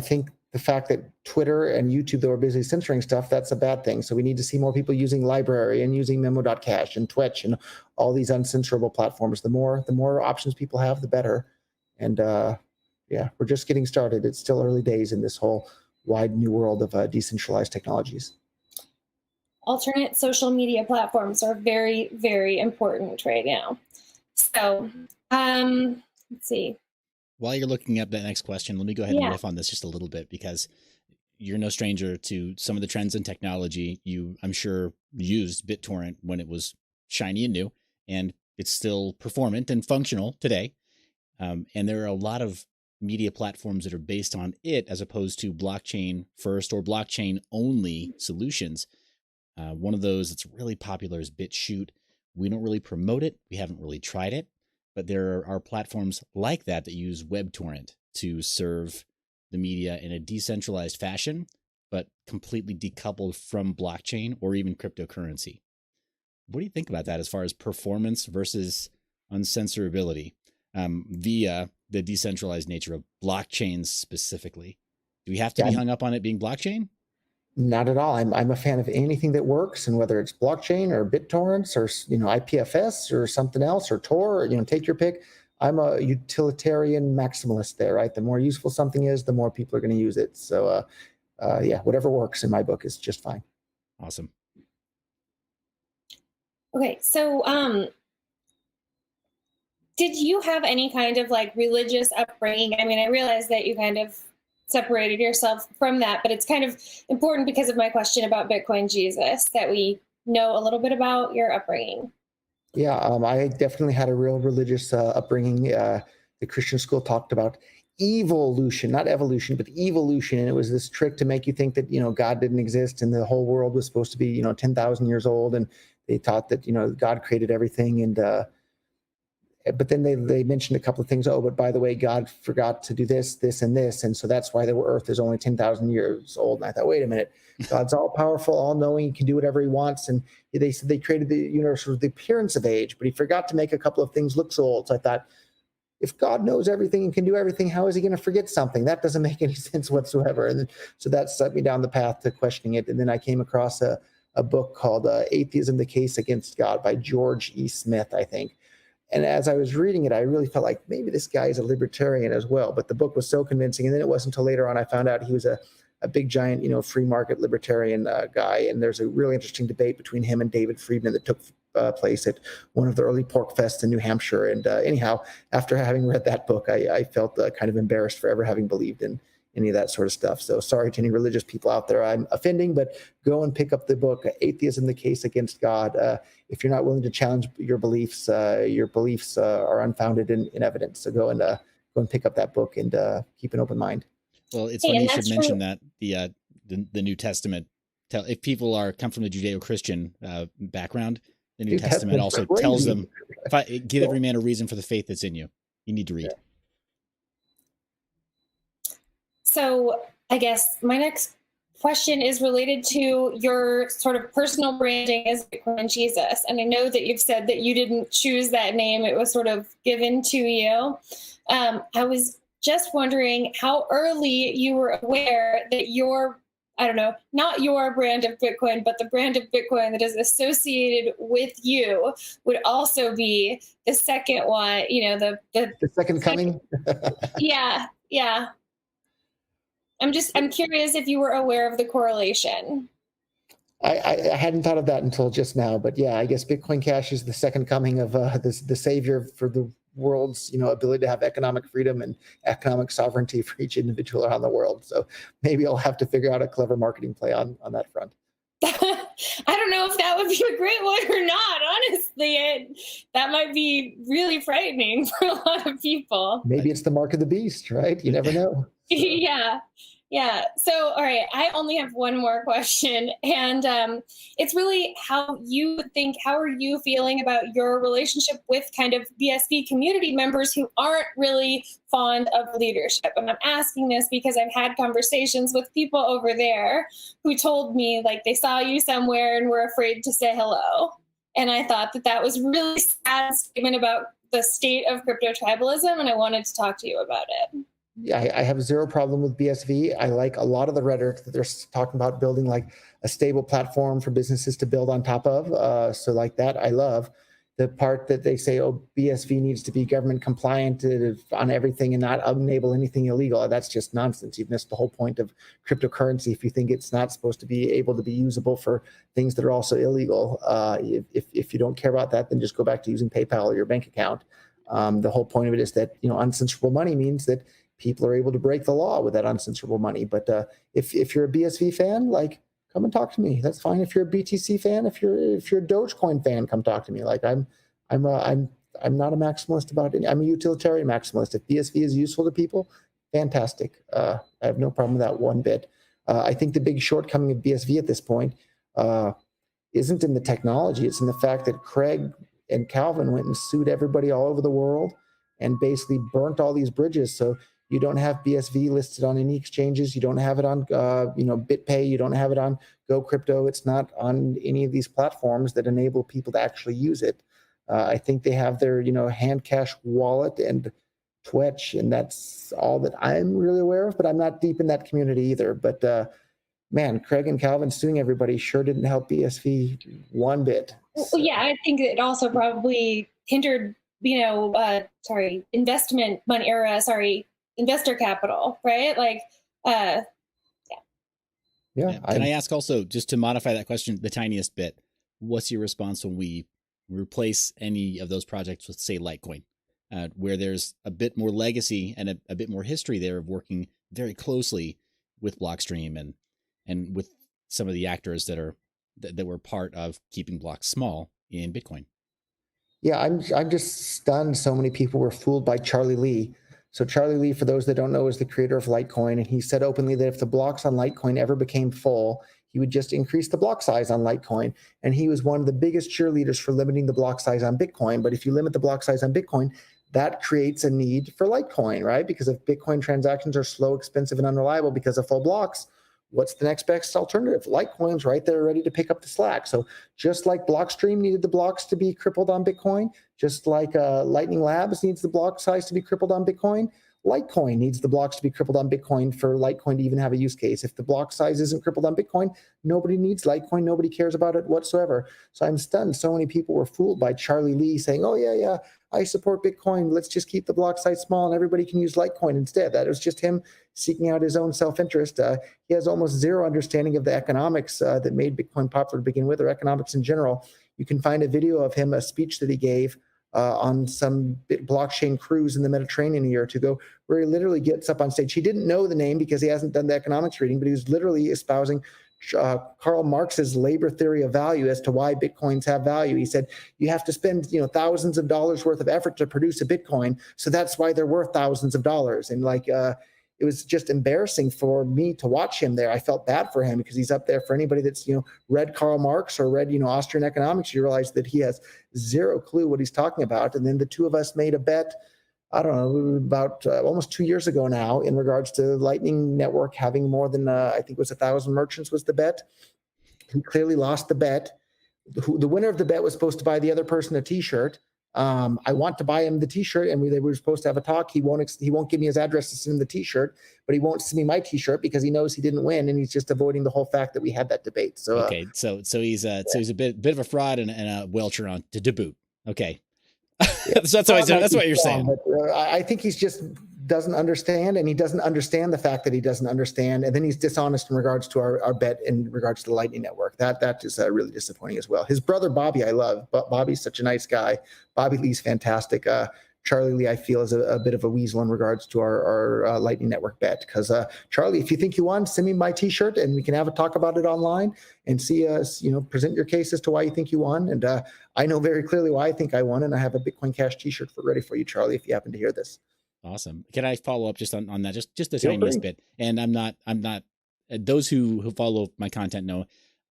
think the fact that Twitter and YouTube, though, are busy censoring stuff, that's a bad thing. So we need to see more people using Library and using memo.cash and Twitch and all these uncensorable platforms. The more options people have, the better. And we're just getting started. It's still early days in this whole wide new world of decentralized technologies. Alternate social media platforms are very, very important right now. So let's see. While you're looking up that next question, let me go ahead and riff on this just a little bit, because you're no stranger to some of the trends in technology. You, I'm sure, used BitTorrent when it was shiny and new, and it's still performant and functional today. And there are a lot of media platforms that are based on it as opposed to blockchain first or blockchain only solutions. One of those that's really popular is BitChute. We don't really promote it. We haven't really tried it, but there are platforms like that use WebTorrent to serve the media in a decentralized fashion, but completely decoupled from blockchain or even cryptocurrency. What do you think about that as far as performance versus uncensorability via the decentralized nature of blockchains specifically? Do we have to be hung up on it being blockchain? Not at all. I'm a fan of anything that works, and whether it's blockchain or BitTorrents or IPFS or something else or Tor, take your pick. I'm a utilitarian maximalist there, right? The more useful something is, the more people are going to use it. So whatever works in my book is just fine. Awesome. Okay, so did you have any kind of religious upbringing? I mean, I realize that you kind of separated yourself from that, but it's kind of important because of my question about Bitcoin Jesus, that we know a little bit about your upbringing. Yeah, I definitely had a real religious upbringing. The Christian school talked about evolution, not evolution, but evolution. And it was this trick to make you think that, God didn't exist and the whole world was supposed to be, 10,000 years old. And they thought that, God created everything. And but then they mentioned a couple of things. Oh, but by the way, God forgot to do this, this, and this. And so that's why the earth is only 10,000 years old. And I thought, wait a minute, God's all powerful, all knowing, he can do whatever he wants. And they said they created the universe with the appearance of age, but he forgot to make a couple of things look so old. So I thought, if God knows everything and can do everything, how is he going to forget something? That doesn't make any sense whatsoever. And so that set me down the path to questioning it. And then I came across a book called Atheism, the Case Against God by George E. Smith, I think. And as I was reading it, I really felt like maybe this guy is a libertarian as well. But the book was so convincing. And then it wasn't until later on I found out he was a a big giant, free market libertarian guy. And there's a really interesting debate between him and David Friedman that took place at one of the early pork fests in New Hampshire. And anyhow, after having read that book, I felt kind of embarrassed for ever having believed in any of that sort of stuff. So sorry to any religious people out there I'm offending, but go and pick up the book, Atheism, the Case Against God. If you're not willing to challenge your beliefs are unfounded in evidence. So go and pick up that book and keep an open mind. Well, it's funny you should mention that the New Testament, if people come from the Judeo-Christian background, the New Testament also tells them, give every man a reason for the faith that's in you. You need to read. Yeah. So I guess my next question is related to your sort of personal branding as Bitcoin Jesus. And I know that you've said that you didn't choose that name. It was sort of given to you. I was just wondering how early you were aware that not your brand of Bitcoin, but the brand of Bitcoin that is associated with you would also be the second one, the second coming. Yeah. I'm curious if you were aware of the correlation. I hadn't thought of that until just now, but yeah, I guess Bitcoin Cash is the second coming of the savior for the world's ability to have economic freedom and economic sovereignty for each individual around the world. So maybe I'll have to figure out a clever marketing play on that front. I don't know if that would be a great one or not. Honestly, that might be really frightening for a lot of people. Maybe it's the mark of the beast, right? You never know. Yeah. So, all right, I only have one more question, and it's really how are you feeling about your relationship with kind of BSV community members who aren't really fond of leadership? And I'm asking this because I've had conversations with people over there who told me like they saw you somewhere and were afraid to say hello. And I thought that was really sad statement about the state of crypto tribalism, and I wanted to talk to you about it. Yeah, I have zero problem with BSV. I like a lot of the rhetoric that they're talking about building like a stable platform for businesses to build on top of. So like that, I love the part that they say, BSV needs to be government compliant on everything and not enable anything illegal. That's just nonsense. You've missed the whole point of cryptocurrency if you think it's not supposed to be able to be usable for things that are also illegal. If you don't care about that, then just go back to using PayPal or your bank account. The whole point of it is that uncensorable money means that people are able to break the law with that uncensorable money. But if you're a BSV fan, like, come and talk to me. That's fine. If you're a BTC fan, if you're a Dogecoin fan, come talk to me. Like I'm not a maximalist about it. I'm a utilitarian maximalist. If BSV is useful to people, fantastic. I have no problem with that one bit. I think the big shortcoming of BSV at this point isn't in the technology. It's in the fact that Craig and Calvin went and sued everybody all over the world and basically burnt all these bridges. So you don't have BSV listed on any exchanges. You don't have it on, BitPay. You don't have it on Go Crypto. It's not on any of these platforms that enable people to actually use it. I think they have their, Handcash wallet and Twitch, and that's all that I'm really aware of. But I'm not deep in that community either. But man, Craig and Calvin suing everybody sure didn't help BSV one bit. Well, yeah, I think it also probably hindered, investor capital, right? Like, yeah. Can I ask also, just to modify that question the tiniest bit, what's your response when we replace any of those projects with, say, Litecoin, where there's a bit more legacy and a bit more history there of working very closely with Blockstream and with some of the actors that were part of keeping blocks small in Bitcoin? Yeah, I'm just stunned. So many people were fooled by Charlie Lee. So Charlie Lee, for those that don't know, is the creator of Litecoin. And he said openly that if the blocks on Litecoin ever became full, he would just increase the block size on Litecoin. And he was one of the biggest cheerleaders for limiting the block size on Bitcoin. But if you limit the block size on Bitcoin, that creates a need for Litecoin, right? Because if Bitcoin transactions are slow, expensive, and unreliable because of full blocks, what's the next best alternative? Litecoin's right there ready to pick up the slack. So just like Blockstream needed the blocks to be crippled on Bitcoin, just like Lightning Labs needs the block size to be crippled on Bitcoin, Litecoin needs the blocks to be crippled on Bitcoin for Litecoin to even have a use case. If the block size isn't crippled on Bitcoin, nobody needs Litecoin. Nobody cares about it whatsoever. So I'm stunned. So many people were fooled by Charlie Lee saying, oh, yeah, I support Bitcoin. Let's just keep the block size small and everybody can use Litecoin instead. That was just him seeking out his own self-interest. He has almost zero understanding of the economics that made Bitcoin popular to begin with, or economics in general. You can find a video of him, a speech that he gave on some blockchain cruise in the Mediterranean a year or two ago, where he literally gets up on stage. He didn't know the name because he hasn't done the economics reading, but he was literally espousing Karl Marx's labor theory of value as to why Bitcoins have value. He said, you have to spend, thousands of dollars worth of effort to produce a Bitcoin. So that's why they're worth thousands of dollars. And it was just embarrassing for me to watch him there. I felt bad for him because he's up there. For anybody that's, read Karl Marx or read, Austrian economics, you realize that he has zero clue what he's talking about. And then the two of us made a bet, I don't know, about almost 2 years ago now, in regards to Lightning Network having more than, I think it was 1,000 merchants was the bet. He clearly lost the bet. The winner of the bet was supposed to buy the other person a T-shirt. I want to buy him the T-shirt, and they were supposed to have a talk. He won't give me his address to send him the T-shirt, but he won't send me my T-shirt because he knows he didn't win, and he's just avoiding the whole fact that we had that debate. So okay, so he's a bit of a fraud and a welcher on to boot. Okay. So that's what you're saying. But, I think he's just doesn't understand, and he doesn't understand the fact that he doesn't understand, and then he's dishonest in regards to our bet in regards to the Lightning Network. That is really disappointing as well. His brother Bobby, I love. Bobby's such a nice guy. Bobby Lee's fantastic. Charlie Lee, I feel, is a bit of a weasel in regards to our Lightning Network bet. Because Charlie, if you think you won, send me my T-shirt and we can have a talk about it online and see us, present your case as to why you think you won. And I know very clearly why I think I won, and I have a Bitcoin Cash T-shirt ready for you, Charlie, if you happen to hear this. Awesome. Can I follow up just on that, just the tiniest bit? And I'm not. Those who follow my content know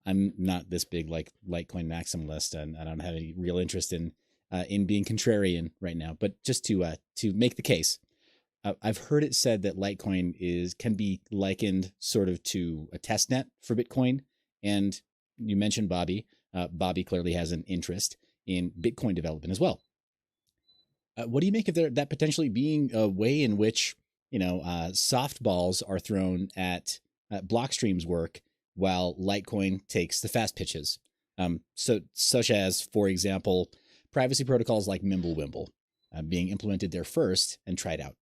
I'm not this big like Litecoin maximalist, and I don't have any real interest in being contrarian right now. But just to make the case, I've heard it said that Litecoin can be likened sort of to a test net for Bitcoin. And you mentioned Bobby. Bobby clearly has an interest in Bitcoin development as well. What do you make of that potentially being a way in which, softballs are thrown at Blockstream's work while Litecoin takes the fast pitches? Such as, for example, privacy protocols like Mimblewimble being implemented there first and tried out.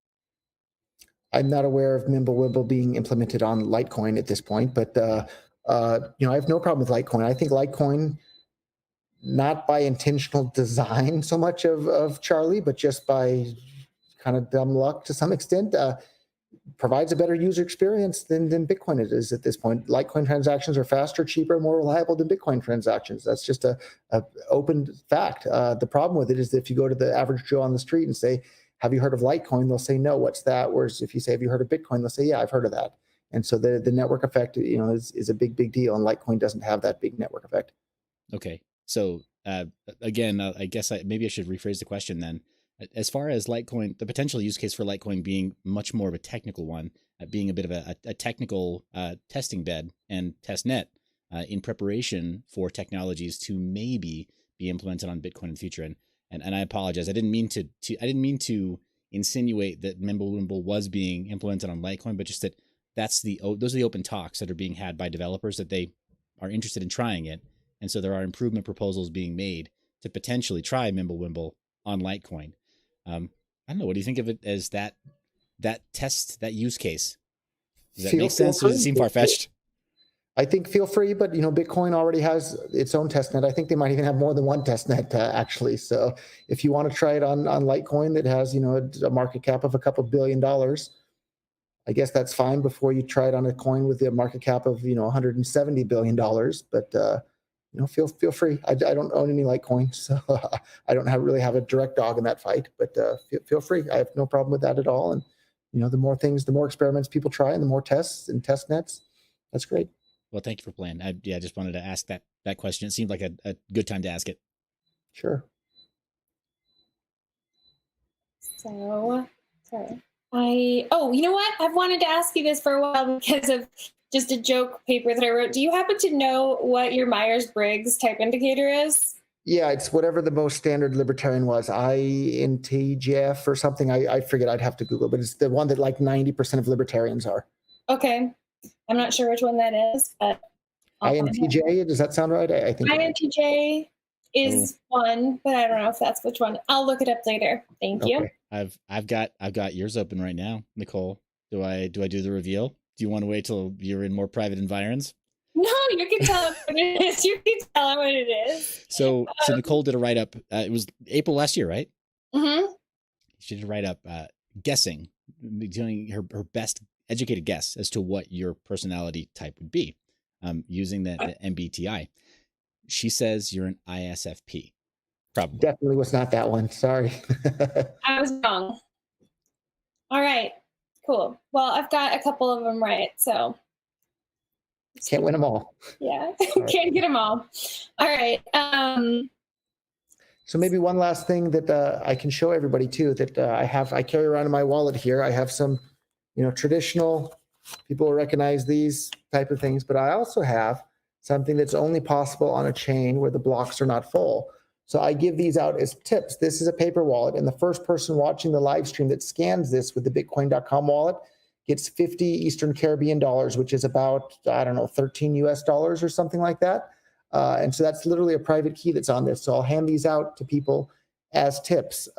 I'm not aware of Mimblewimble being implemented on Litecoin at this point, but I have no problem with Litecoin. I think Litecoin, not by intentional design so much of Charlie, but just by kind of dumb luck to some extent, provides a better user experience than Bitcoin is at this point. Litecoin transactions are faster, cheaper, more reliable than Bitcoin transactions. That's just a open fact. The problem with it is that if you go to the average Joe on the street and say, have you heard of Litecoin? They'll say, no, what's that? Whereas if you say, have you heard of Bitcoin? They'll say, yeah, I've heard of that. And so the network effect, is a big deal. And Litecoin doesn't have that big network effect. Okay. So again, I guess maybe I should rephrase the question then. As far as Litecoin, the potential use case for Litecoin being much more of a technical one, being a bit of a technical testing bed and test net in preparation for technologies to maybe be implemented on Bitcoin in the future. And I apologize. I didn't mean to insinuate that Mimblewimble was being implemented on Litecoin, but just that those are the open talks that are being had by developers that they are interested in trying it. And so there are improvement proposals being made to potentially try Mimblewimble on Litecoin. I don't know. What do you think of it as that test, that use case? Does that make sense? Or does it seem far-fetched? I think feel free, but Bitcoin already has its own testnet. I think they might even have more than one testnet actually. So if you want to try it on Litecoin that has a market cap of a couple $1 billion, I guess that's fine before you try it on a coin with a market cap of $170 billion. But feel free. I don't own any Litecoin, so I don't really have a direct dog in that fight. But feel free. I have no problem with that at all. And the more experiments people try, and the more tests and test nets, that's great. Well, thank you for playing. I just wanted to ask that question. It seemed like a good time to ask it. Sure. So, sorry. You know what? I've wanted to ask you this for a while because of just a joke paper that I wrote. Do you happen to know what your Myers-Briggs type indicator is? Yeah, it's whatever the most standard libertarian was, INTJF or something. I forget. I'd have to Google, but it's the one that like 90% of libertarians are. Okay. I'm not sure which one that is, but INTJ, does that sound right? I think INTJ. is one, but I don't know if that's which one. I'll look it up later. Thank you. I've got yours open right now, Nicole. Do I do the reveal? Do you want to wait till you're in more private environs? No, you can tell what it is. You can tell what it is. So Nicole did a write up. It was April last year, right? Mm-hmm. She did a write up guessing, doing her best educated guess as to what your personality type would be, using the MBTI. She says you're an ISFP. Probably. Definitely was not that one. Sorry. I was wrong. All right. Cool. Well, I've got a couple of them right, so. Can't win them all. Yeah, can't get them all. All right. So maybe one last thing that I can show everybody too, that I carry around in my wallet here. I have some, traditional, people will recognize these type of things, but I also have something that's only possible on a chain where the blocks are not full. So I give these out as tips. This is a paper wallet, and the first person watching the live stream that scans this with the Bitcoin.com wallet gets 50 Eastern Caribbean dollars, which is about, 13 US dollars or something like that. And so that's literally a private key that's on this. So I'll hand these out to people as tips.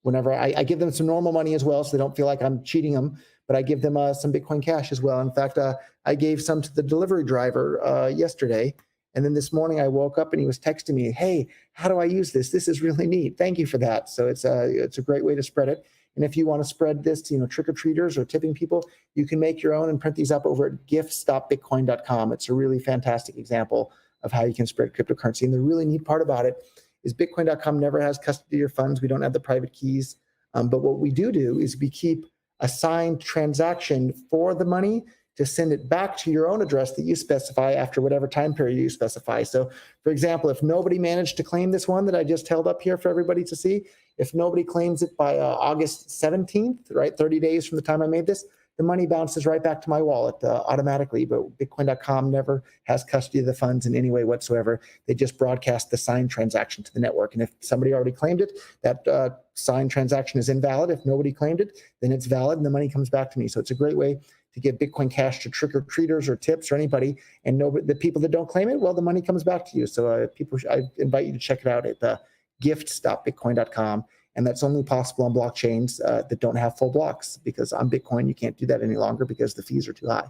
Whenever I give them some normal money as well, so they don't feel like I'm cheating them, but I give them some Bitcoin Cash as well. In fact, I gave some to the delivery driver yesterday. And then this morning I woke up and he was texting me, "Hey, how do I use this? This is really neat. Thank you for that." So it's a great way to spread it. And if you want to spread this to, trick-or-treaters or tipping people, you can make your own and print these up over at gifts.bitcoin.com. It's a really fantastic example of how you can spread cryptocurrency. And the really neat part about it is Bitcoin.com never has custody of your funds. We don't have the private keys. But what we do is we keep a signed transaction for the money to send it back to your own address that you specify after whatever time period you specify. So, for example, if nobody managed to claim this one that I just held up here for everybody to see, if nobody claims it by August 17th, right, 30 days from the time I made this, the money bounces right back to my wallet automatically. But Bitcoin.com never has custody of the funds in any way whatsoever. They just broadcast the signed transaction to the network. And if somebody already claimed it, that signed transaction is invalid. If nobody claimed it, then it's valid and the money comes back to me. So it's a great way to give Bitcoin Cash to trick-or-treaters or tips or anybody. And the people that don't claim it, well, the money comes back to you. So I invite you to check it out at gifts.bitcoin.com. And that's only possible on blockchains that don't have full blocks, because on Bitcoin, you can't do that any longer because the fees are too high.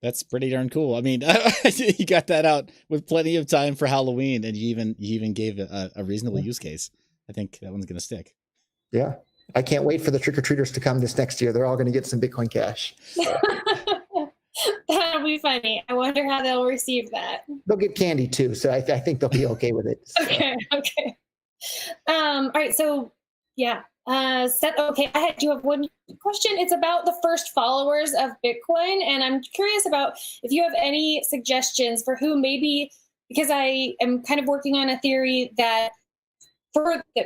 That's pretty darn cool. I mean, you got that out with plenty of time for Halloween, and you even gave a reasonable use case. I think that one's going to stick. Yeah. I can't wait for the trick-or-treaters to come this next year. They're all going to get some Bitcoin Cash. That'll be funny. I wonder how they'll receive that. They'll get candy too, so I think they'll be okay with it. So. Okay. All right. So, yeah. Seth, okay. I do have one question. It's about the first followers of Bitcoin, and I'm curious about if you have any suggestions for who maybe, because I am kind of working on a theory that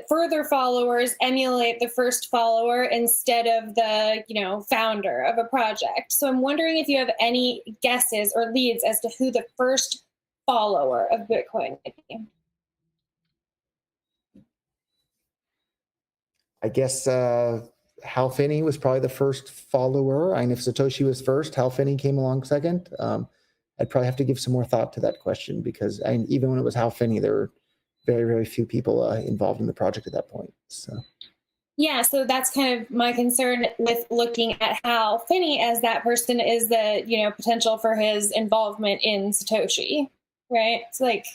further followers emulate the first follower instead of the, founder of a project. So I'm wondering if you have any guesses or leads as to who the first follower of Bitcoin might be. I guess Hal Finney was probably the first follower. I mean, if Satoshi was first, Hal Finney came along second. I'd probably have to give some more thought to that question, because even when it was Hal Finney, there were very, very few people involved in the project at that point. So. Yeah, so that's kind of my concern with looking at Hal Finney, as that person is the, potential for his involvement in Satoshi, right? It's like,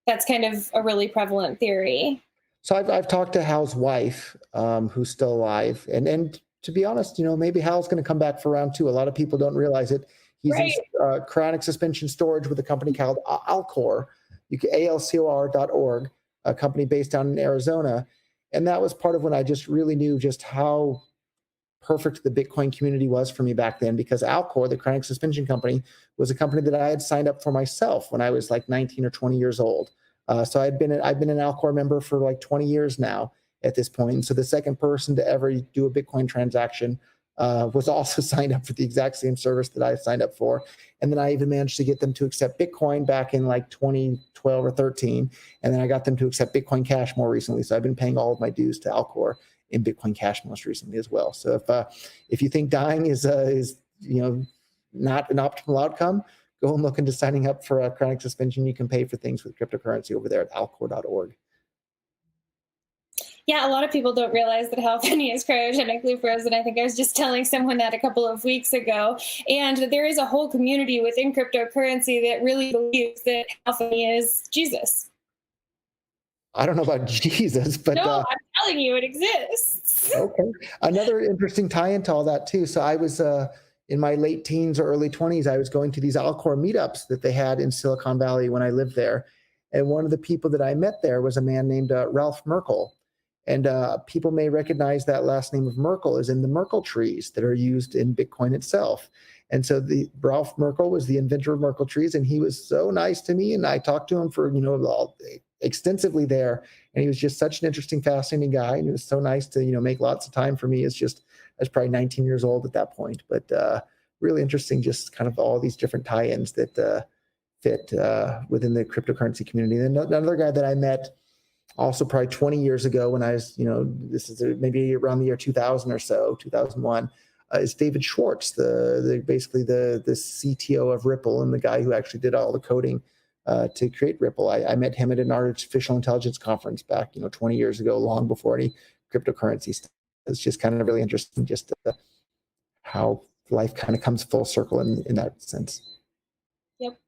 that's kind of a really prevalent theory. So I've talked to Hal's wife, who's still alive. And to be honest, maybe Hal's going to come back for round two. A lot of people don't realize it. He's in cryogenic suspension storage with a company called Alcor. ALCOR.org, a company based down in Arizona. And that was part of when I just really knew just how perfect the Bitcoin community was for me back then, because Alcor, the cryogenic suspension company, was a company that I had signed up for myself when I was like 19 or 20 years old. So I've been an Alcor member for like 20 years now at this point. So the second person to ever do a Bitcoin transaction was also signed up for the exact same service that I signed up for. And then I even managed to get them to accept Bitcoin back in like 2012 or 13. And then I got them to accept Bitcoin Cash more recently. So I've been paying all of my dues to Alcor in Bitcoin Cash most recently as well. So if you think dying is not an optimal outcome, go and look into signing up for a chronic suspension. You can pay for things with cryptocurrency over there at alcor.org. Yeah, a lot of people don't realize that Halfpenny is cryogenically frozen. I think I was just telling someone that a couple of weeks ago. And there is a whole community within cryptocurrency that really believes that Halfpenny is Jesus. I don't know about Jesus, but no, I'm telling you, it exists. Okay. Another interesting tie into all that too. So I was in my late teens or early 20s, I was going to these Alcor meetups that they had in Silicon Valley when I lived there. And one of the people that I met there was a man named Ralph Merkle. And people may recognize that last name of Merkle is in the Merkle trees that are used in Bitcoin itself. And so the Ralph Merkle was the inventor of Merkle trees, and he was so nice to me. And I talked to him for, extensively there. And he was just such an interesting, fascinating guy. And it was so nice to, make lots of time for me. I was probably 19 years old at that point, but really interesting, just kind of all these different tie-ins that fit within the cryptocurrency community. And another guy that I met also probably 20 years ago when I was, this is maybe around the year 2000 or so, 2001, is David Schwartz, basically the CTO of Ripple and the guy who actually did all the coding to create Ripple. I met him at an artificial intelligence conference back, 20 years ago, long before any cryptocurrency stuff. It's just kind of really interesting, just how life kind of comes full circle in that sense. Yep.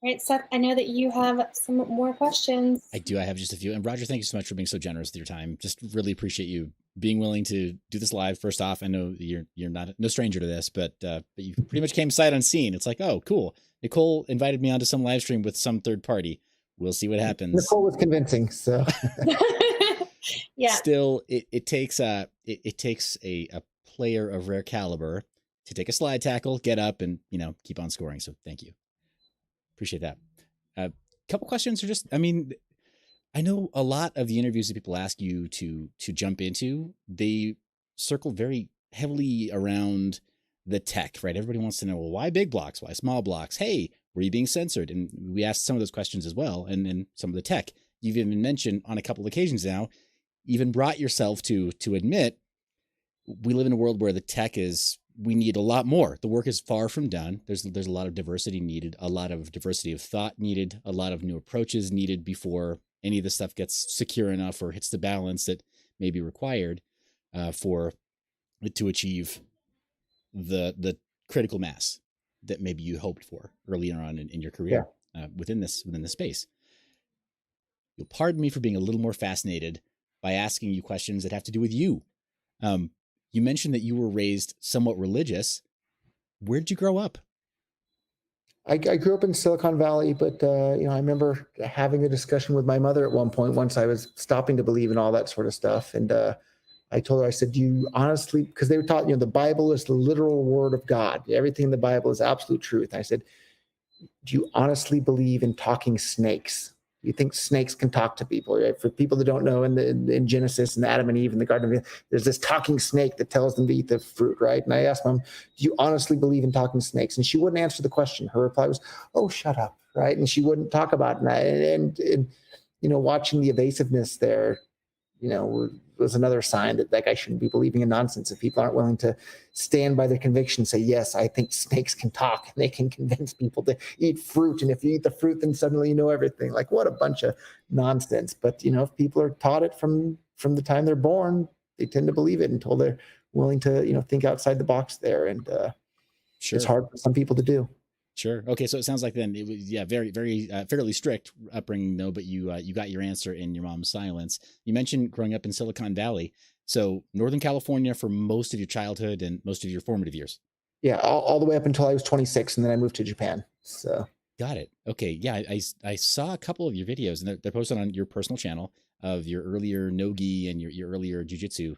All right, Seth, I know that you have some more questions. I do. I have just a few. And Roger, thank you so much for being so generous with your time. Just really appreciate you being willing to do this live. First off, I know you're no stranger to this, but you pretty much came sight unseen. It's like, oh, cool. Nicole invited me onto some live stream with some third party. We'll see what happens. Nicole was convincing, so. Yeah. Still, it takes a player of rare caliber to take a slide tackle, get up, and keep on scoring. So thank you. Appreciate that. A couple questions are just, I know a lot of the interviews that people ask you to jump into, they circle very heavily around the tech, right? Everybody wants to know, well, why big blocks? Why small blocks? Hey, were you being censored? And we asked some of those questions as well. And some of the tech you've even mentioned on a couple of occasions now, even brought yourself to admit we live in a world where the tech we need a lot more. The work is far from done. There's a lot of diversity needed, a lot of diversity of thought needed, a lot of new approaches needed before any of this stuff gets secure enough or hits the balance that may be required for it to achieve the critical mass that maybe you hoped for earlier on in your career within this space. You'll pardon me for being a little more fascinated by asking you questions that have to do with you. You mentioned that you were raised somewhat religious. Where did you grow up? I grew up in Silicon Valley, but I remember having a discussion with my mother at one point once I was stopping to believe in all that sort of stuff. And I told her, I said, do you honestly, because they were taught, the Bible is the literal word of God. Everything in the Bible is absolute truth. And I said, do you honestly believe in talking snakes? Do you think snakes can talk to people? Right? For people that don't know, in Genesis and Adam and Eve in the Garden of Eden, there's this talking snake that tells them to eat the fruit, right? And I asked Mom, do you honestly believe in talking snakes? And she wouldn't answer the question. Her reply was, oh, shut up, right? And she wouldn't talk about it. And watching the evasiveness there, was another sign that I shouldn't be believing in nonsense. If people aren't willing to stand by their conviction, say, yes, I think snakes can talk and they can convince people to eat fruit. And if you eat the fruit, then suddenly you know everything. Like, what a bunch of nonsense. But, if people are taught it from the time they're born, they tend to believe it until they're willing to, think outside the box there. And sure. It's hard for some people to do. Sure. Okay. So it sounds like then it was, very, very, fairly strict upbringing, though, but you got your answer in your mom's silence. You mentioned growing up in Silicon Valley. So Northern California for most of your childhood and most of your formative years. Yeah. All the way up until I was 26. And then I moved to Japan. So. Got it. Okay. Yeah. I saw a couple of your videos and they're posted on your personal channel of your earlier no-gi and your earlier jiu-jitsu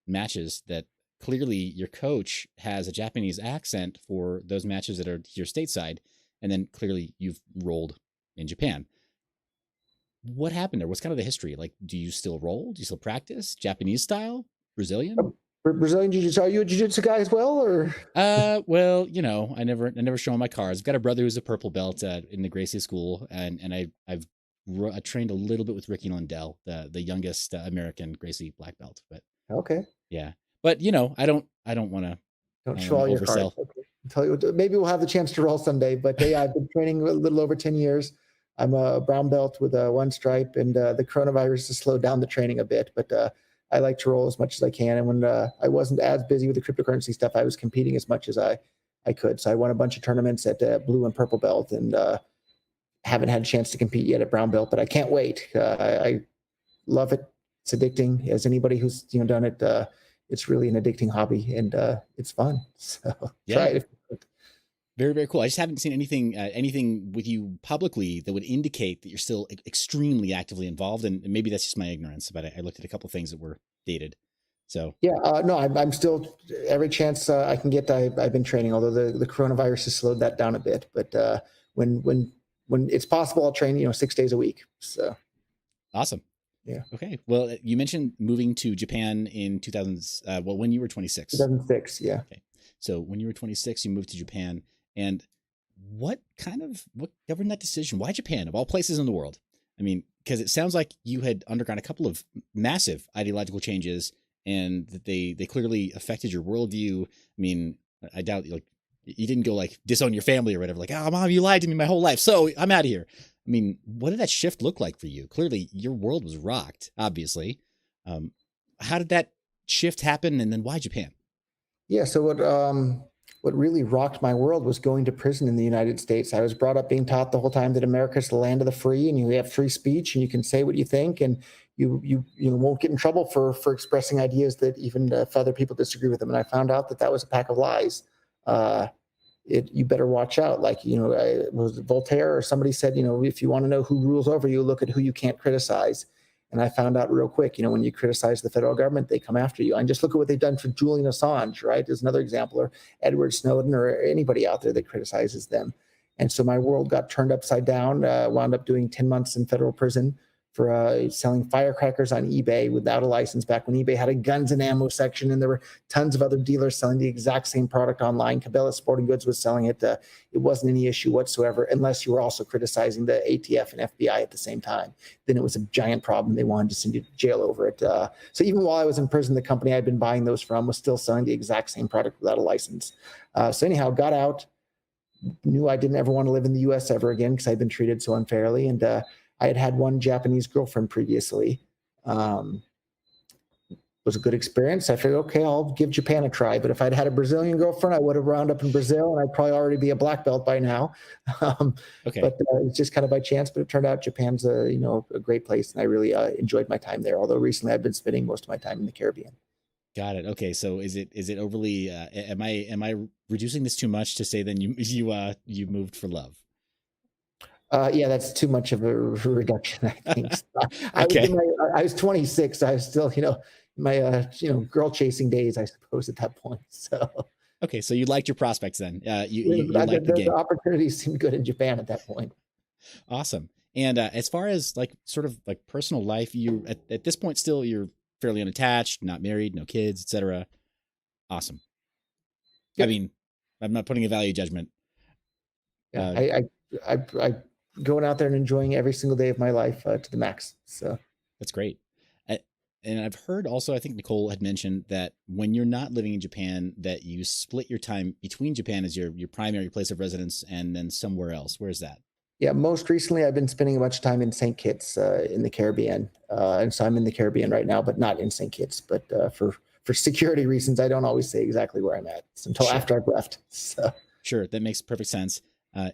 matches that clearly your coach has a Japanese accent for those matches that are here stateside. And then clearly you've rolled in Japan. What happened there? What's kind of the history? Like, do you still roll? Do you still practice Japanese style, Brazilian? Brazilian jiu-jitsu. Are you a jiu-jitsu guy as well, or? Well, I never show my cards. I've got a brother who's a purple belt in the Gracie School. And I've trained a little bit with Ricky Lundell, the youngest American Gracie black belt, but okay. Yeah. But I don't want to. Don't show all your cards. Okay. Maybe we'll have the chance to roll someday. But yeah, I've been training a little over 10 years. I'm a brown belt with a 1 stripe, and the coronavirus has slowed down the training a bit. But I like to roll as much as I can. And when I wasn't as busy with the cryptocurrency stuff, I was competing as much as I could. So I won a bunch of tournaments at blue and purple belt, and haven't had a chance to compete yet at brown belt, but I can't wait. I love it. It's addicting. As anybody who's done it, it's really an addicting hobby, and it's fun. So try it. Very, very cool. I just haven't seen anything with you publicly that would indicate that you're still extremely actively involved. And maybe that's just my ignorance, but I looked at a couple of things that were dated. So yeah, no, I'm still, every chance I can get, I've been training, although the coronavirus has slowed that down a bit. But when it's possible, I'll train 6 days a week. So awesome. Yeah. Okay. Well, you mentioned moving to Japan in 2000s. When you were 26. 2006. Yeah. Okay. So when you were 26, you moved to Japan. And what governed that decision? Why Japan, of all places in the world? I mean, because it sounds like you had undergone a couple of massive ideological changes, and that they clearly affected your worldview. I mean, I doubt you didn't go disown your family or whatever. Oh, Mom, you lied to me my whole life, so I'm out of here. I mean, what did that shift look like for you? Clearly, your world was rocked, obviously. How did that shift happen, and then why Japan? Yeah, so what really rocked my world was going to prison in the United States. I was brought up being taught the whole time that America's the land of the free, and you have free speech, and you can say what you think, and you won't get in trouble for expressing ideas that even if other people disagree with them. And I found out that was a pack of lies. You better watch out. Was Voltaire or somebody said, if you want to know who rules over you, look at who you can't criticize. And I found out real quick, when you criticize the federal government, they come after you. And just look at what they've done for Julian Assange, right? There's another example, or Edward Snowden, or anybody out there that criticizes them. And so my world got turned upside down, wound up doing 10 months in federal prison for selling firecrackers on eBay without a license, back when eBay had a guns and ammo section, and there were tons of other dealers selling the exact same product online. Cabela Sporting Goods was selling it. It wasn't any issue whatsoever, unless you were also criticizing the ATF and FBI at the same time. Then it was a giant problem. They wanted to send you to jail over it. So even while I was in prison, the company I'd been buying those from was still selling the exact same product without a license. So anyhow, got out, knew I didn't ever want to live in the US ever again because I'd been treated so unfairly. And I had one Japanese girlfriend previously. Was a good experience. I figured, okay, I'll give Japan a try. But if I'd had a Brazilian girlfriend, I would have wound up in Brazil, and I'd probably already be a black belt by now. Okay. But it's just kind of by chance. But it turned out Japan's a great place, and I really enjoyed my time there. Although recently I've been spending most of my time in the Caribbean. Got it. Okay. So is it overly? Am I reducing this too much to say then you moved for love? Yeah, that's too much of a reduction, I think. Okay. I was 26. I was still, my girl chasing days, I suppose, at that point. So okay, so you liked your prospects then. You liked the game. The opportunities seemed good in Japan at that point. Awesome. And as far as sort of personal life, you at this point still you're fairly unattached, not married, no kids, etc. Awesome. Yep. I mean, I'm not putting a value judgment. Yeah, I going out there and enjoying every single day of my life to the max. So that's great. And I've heard also, I think Nicole had mentioned that when you're not living in Japan, that you split your time between Japan as your primary place of residence and then somewhere else. Where's that? Yeah, most recently I've been spending a bunch of time in St. Kitts in the Caribbean. And so I'm in the Caribbean right now, but not in St. Kitts. But for security reasons, I don't always say exactly where I'm at until after I've left. So. Sure, that makes perfect sense.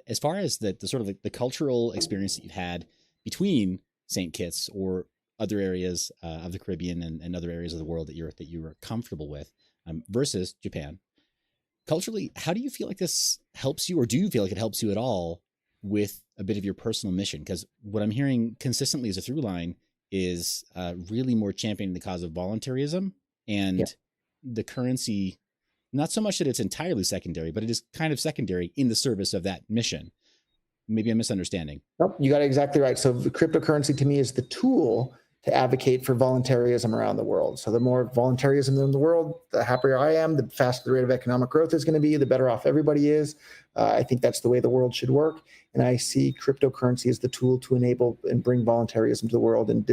As far as the sort of the cultural experience that you've had between St. Kitts or other areas of the Caribbean and other areas of the world that you were comfortable with versus Japan, culturally, how do you feel like this helps you, or do you feel like it helps you at all with a bit of your personal mission? Because what I'm hearing consistently as a through line is really more championing the cause of voluntaryism and the currency. Not so much that it's entirely secondary, but it is kind of secondary in the service of that mission. Maybe I'm misunderstanding. Nope, you got it exactly right. So the cryptocurrency to me is the tool to advocate for voluntarism around the world. So the more voluntarism in the world, the happier I am, the faster the rate of economic growth is going to be, the better off everybody is. I think that's the way the world should work. And I see cryptocurrency as the tool to enable and bring voluntarism to the world and,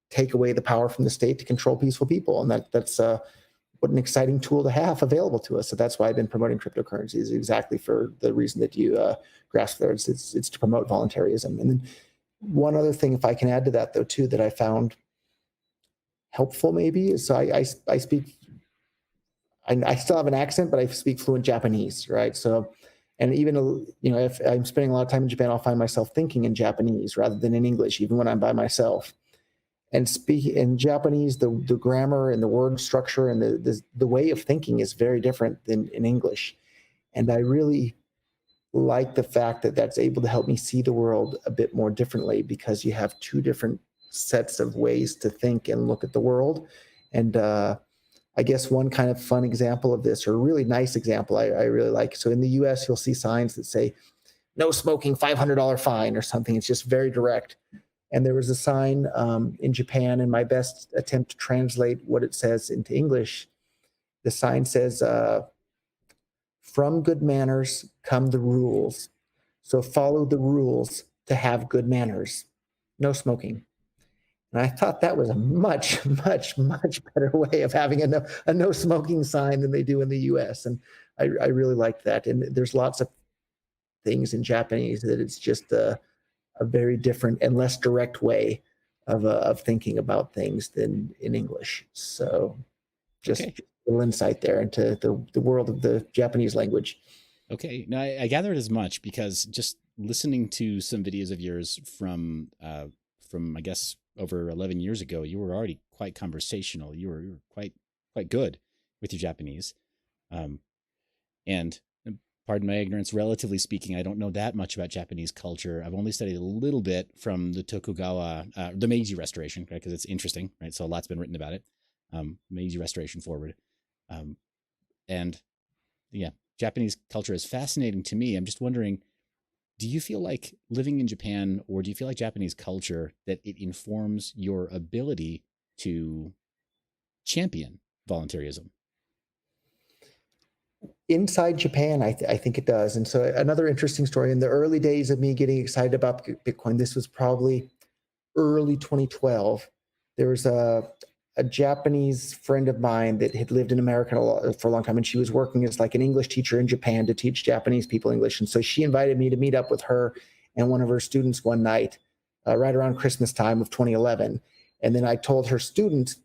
take away the power from the state to control peaceful people. And that's what an exciting tool to have available to us. So that's why I've been promoting cryptocurrencies, exactly for the reason that you grasped there. It's to promote voluntarism. And then one other thing, if I can add to that though, too, that I found helpful maybe is, so I speak, I still have an accent, but I speak fluent Japanese, right? So, and even, you know, if I'm spending a lot of time in Japan, I'll find myself thinking in Japanese rather than in English, even when I'm by myself. And speaking in Japanese, the grammar and the word structure and the way of thinking is very different than in English. And I really like the fact that that's able to help me see the world a bit more differently, because you have two different sets of ways to think and look at the world. And I guess one kind of fun example of this, or a really nice example I really like. So in the US, you'll see signs that say, no smoking, $500 fine or something. It's just very direct. And there was a sign in Japan, in my best attempt to translate what it says into English. The sign says, from good manners come the rules. So follow the rules to have good manners. No smoking. And I thought that was a much, much, much better way of having a no smoking sign than they do in the US. And I really liked that. And there's lots of things in Japanese that it's just a very different and less direct way of thinking about things than in English. So just a little insight there into the world of the Japanese language. Okay. Now I gathered as much because just listening to some videos of yours from I guess over 11 years ago, you were already quite conversational. You were quite good with your Japanese. And pardon my ignorance, relatively speaking, I don't know that much about Japanese culture. I've only studied a little bit from the Tokugawa, the Meiji Restoration, right? Because it's interesting, right? So a lot's been written about it. Meiji Restoration forward. And yeah, Japanese culture is fascinating to me. I'm just wondering, do you feel like living in Japan, or do you feel like Japanese culture, that it informs your ability to champion voluntarism? Inside Japan, I think it does. And so another interesting story, in the early days of me getting excited about Bitcoin, this was probably early 2012, there was a Japanese friend of mine that had lived in America for a long time, and she was working as like an English teacher in Japan to teach Japanese people English. And so she invited me to meet up with her and one of her students one night, right around Christmas time of 2011. And then I told her student,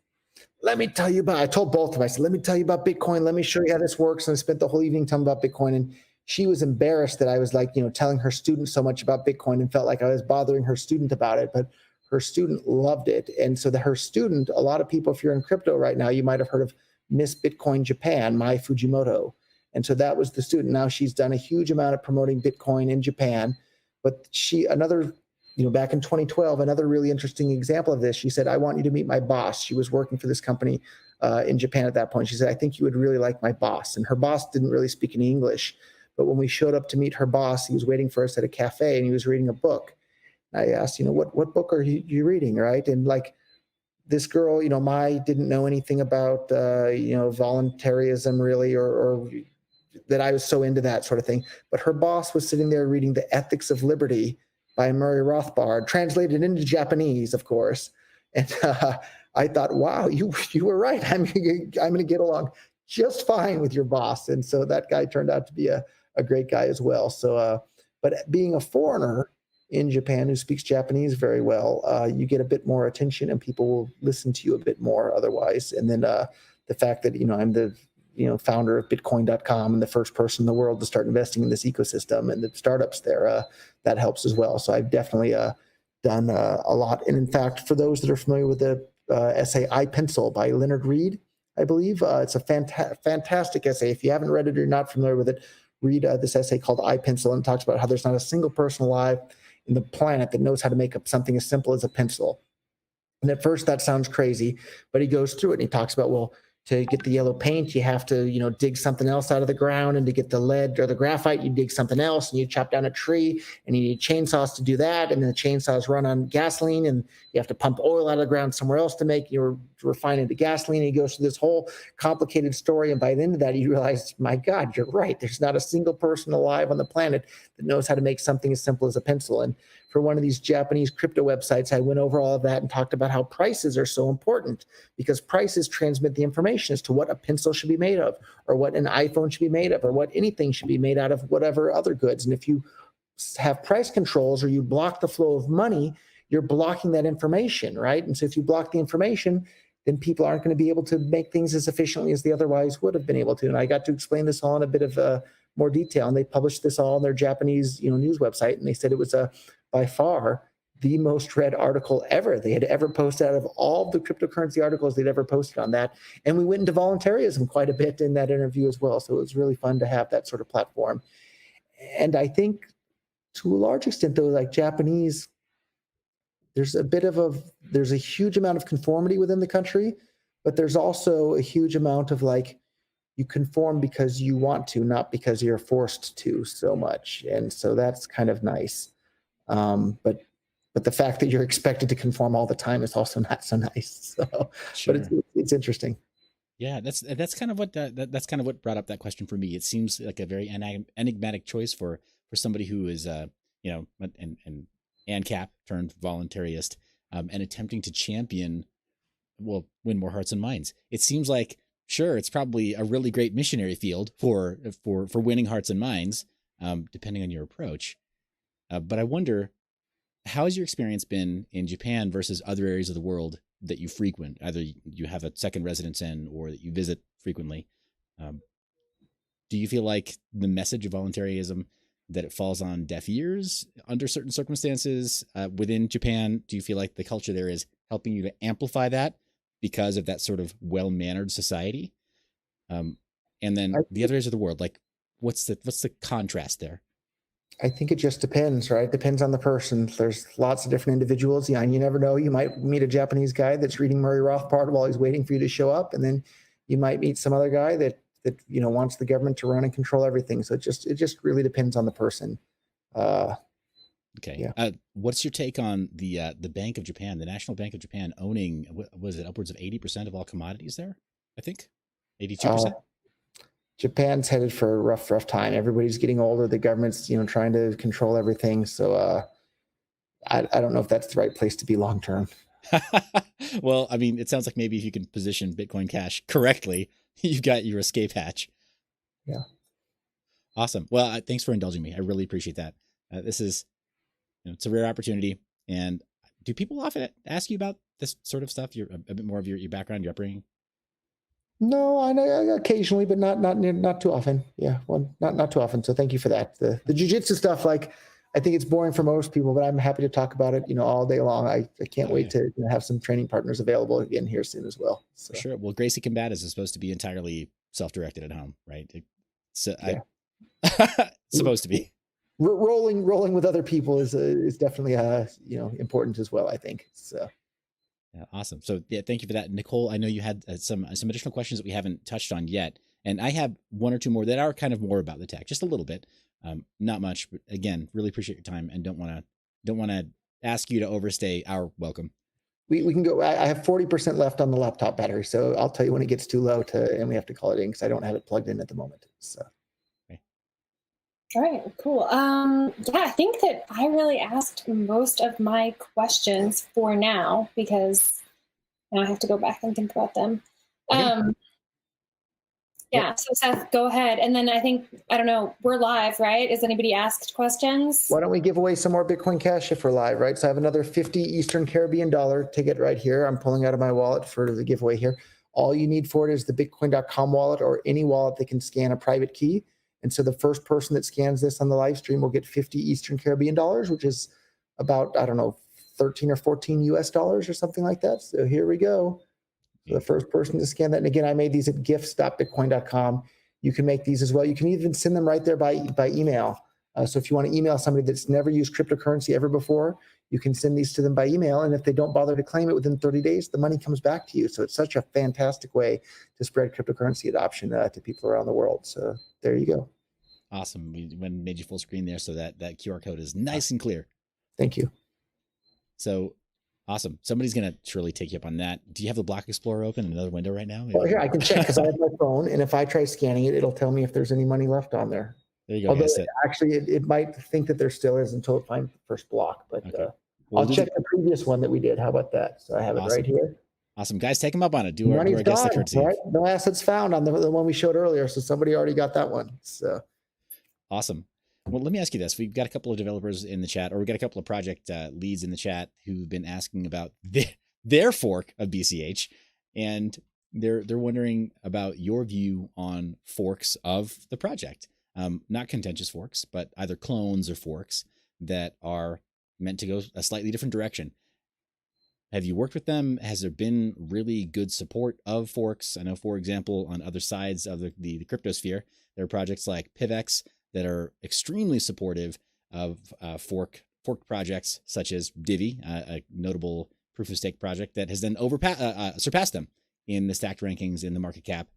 I told both of them, I said, let me tell you about Bitcoin. Let me show you how this works. And I spent the whole evening telling about Bitcoin. And she was embarrassed that I was like, telling her student so much about Bitcoin, and felt like I was bothering her student about it. But her student loved it. And so her student, a lot of people, if you're in crypto right now, you might have heard of Miss Bitcoin Japan, Mai Fujimoto. And so that was the student. Now she's done a huge amount of promoting Bitcoin in Japan. But back in 2012, another really interesting example of this, she said, I want you to meet my boss. She was working for this company in Japan at that point. She said, I think you would really like my boss. And her boss didn't really speak any English. But when we showed up to meet her boss, he was waiting for us at a cafe, and he was reading a book. I asked, what book are you reading, right? And like this girl, Mai didn't know anything about, voluntarism really, or that I was so into that sort of thing. But her boss was sitting there reading The Ethics of Liberty by Murray Rothbard, translated into Japanese, of course. And I thought, wow, you were right. I'm going to get along just fine with your boss. And so that guy turned out to be a great guy as well. So, but being a foreigner in Japan who speaks Japanese very well, you get a bit more attention, and people will listen to you a bit more otherwise. And then the fact that, I'm the founder of Bitcoin.com and the first person in the world to start investing in this ecosystem and the startups there, that helps as well. So I've definitely done a lot. And in fact, for those that are familiar with the essay I Pencil by Leonard Reed, I believe, it's a fantastic essay. If you haven't read it or you're not familiar with it, read this essay called I Pencil, and it talks about how there's not a single person alive in the planet that knows how to make up something as simple as a pencil. And at first that sounds crazy, but he goes through it and he talks about, well, to get the yellow paint, you have to, dig something else out of the ground. And to get the lead or the graphite, you dig something else, and you chop down a tree, and you need chainsaws to do that. And then the chainsaws run on gasoline, and You have to pump oil out of the ground somewhere else to make your refine into gasoline. And he goes through this whole complicated story. And by the end of that, you realize, my God, you're right. There's not a single person alive on the planet that knows how to make something as simple as a pencil. And for one of these Japanese crypto websites, I went over all of that and talked about how prices are so important, because prices transmit the information as to what a pencil should be made of, or what an iPhone should be made of, or what anything should be made out of, whatever other goods. And if you have price controls or you block the flow of money, you're blocking that information, right? And so if you block the information, then people aren't going to be able to make things as efficiently as they otherwise would have been able to. And I got to explain this all in a bit of more detail. And they published this all on their Japanese, news website. And they said it was by far the most read article ever they had ever posted out of all the cryptocurrency articles they'd ever posted on that. And we went into voluntaryism quite a bit in that interview as well. So it was really fun to have that sort of platform. And I think to a large extent, though, like Japanese, there's a huge amount of conformity within the country, but there's also a huge amount of like, you conform because you want to, not because you're forced to so much. And so that's kind of nice. But the fact that you're expected to conform all the time is also not so nice. So, Sure. But it's interesting. Yeah, that's kind of what that's kind of what brought up that question for me. It seems like a very enigmatic choice for somebody who is an ANCAP turned voluntarist, and attempting to champion, win more hearts and minds. It seems like, sure, it's probably a really great missionary field for winning hearts and minds, depending on your approach. But I wonder, how has your experience been in Japan versus other areas of the world that you frequent, either you have a second residence in or that you visit frequently? Do you feel like the message of voluntaryism, that it falls on deaf ears under certain circumstances within Japan? Do you feel like the culture there is helping you to amplify that because of that sort of well-mannered society? And then the other areas of the world, like what's the contrast there? I think it just depends, right? It depends on the person. There's lots of different individuals. Yeah, and you never know. You might meet a Japanese guy that's reading Murray Rothbard while he's waiting for you to show up, and then you might meet some other guy that wants the government to run and control everything. So it just really depends on the person. Okay. Yeah. What's your take on the Bank of Japan, the National Bank of Japan, owning, was it upwards of 80% of all commodities there? I think 82%. Japan's headed for a rough time. Everybody's getting older. The government's, trying to control everything. So I don't know if that's the right place to be long term. Well, I mean, it sounds like maybe if you can position Bitcoin Cash correctly, you've got your escape hatch. Yeah. Awesome. Well, thanks for indulging me. I really appreciate that. This is, it's a rare opportunity. And do people often ask you about this sort of stuff? A bit more of your background, your upbringing? No, I know occasionally, but not too often. Yeah, well, not too often. So thank you for that. The jiu-jitsu stuff, like, I think it's boring for most people, but I'm happy to talk about it, all day long. I can't wait to have some training partners available again here soon as well. So. Sure. Well, Gracie Combatives is supposed to be entirely self-directed at home, right? So yeah. Supposed to be. Rolling with other people is definitely important as well, I think. So. Yeah, awesome. So yeah, thank you for that, Nicole. I know you had some additional questions that we haven't touched on yet, and I have one or two more that are kind of more about the tech, just a little bit, not much. But again, really appreciate your time, and don't want to ask you to overstay our welcome. We can go. I have 40% left on the laptop battery, so I'll tell you when it gets too low and we have to call it in because I don't have it plugged in at the moment. So. Okay. All right, cool. Yeah, I think that I really asked most of my questions for now because now I have to go back and think about them. Okay. Yeah, so Seth, go ahead. And then I don't know, we're live, right? Has anybody asked questions? Why don't we give away some more Bitcoin Cash if we're live, right? So I have another 50 Eastern Caribbean dollar ticket right here. I'm pulling out of my wallet for the giveaway here. All you need for it is the bitcoin.com wallet or any wallet that can scan a private key. And so the first person that scans this on the live stream will get 50 Eastern Caribbean dollars, which is about, 13 or 14 US dollars or something like that. So here we go. So the first person to scan that. And again, I made these at gifts.bitcoin.com. You can make these as well. You can even send them right there by email. So if you want to email somebody that's never used cryptocurrency ever before, you can send these to them by email. And if they don't bother to claim it within 30 days, the money comes back to you. So it's such a fantastic way to spread cryptocurrency adoption to people around the world. So there you go. Awesome. We made you full screen there so that QR code is nice and clear. Thank you. So Awesome. Somebody's going to surely take you up on that. Do you have the Block Explorer open in another window right now? Well, here I can check because I have my phone, and if I try scanning it, it'll tell me if there's any money left on there. There you go. Although guys. actually, it might think that there still is until it finds the first block. But Okay. Well, I'll check the previous one that we did. How about that? So I have it right here. Awesome. Guys, take them up on it. Do Money's our guest the gone, courtesy. right? No assets found on the one we showed earlier. So somebody already got that one. So awesome. Well, let me ask you this. We've got a couple of developers in the chat, or we've got a couple of project leads in the chat who've been asking about their fork of BCH. And they're wondering about your view on forks of the project. Not contentious forks, but either clones or forks that are meant to go a slightly different direction. Have you worked with them? Has there been really good support of forks? I know, for example, on other sides of the cryptosphere, there are projects like PivX that are extremely supportive of forked projects such as Divi, a notable proof of stake project that has then surpassed them in the stacked rankings in the market cap.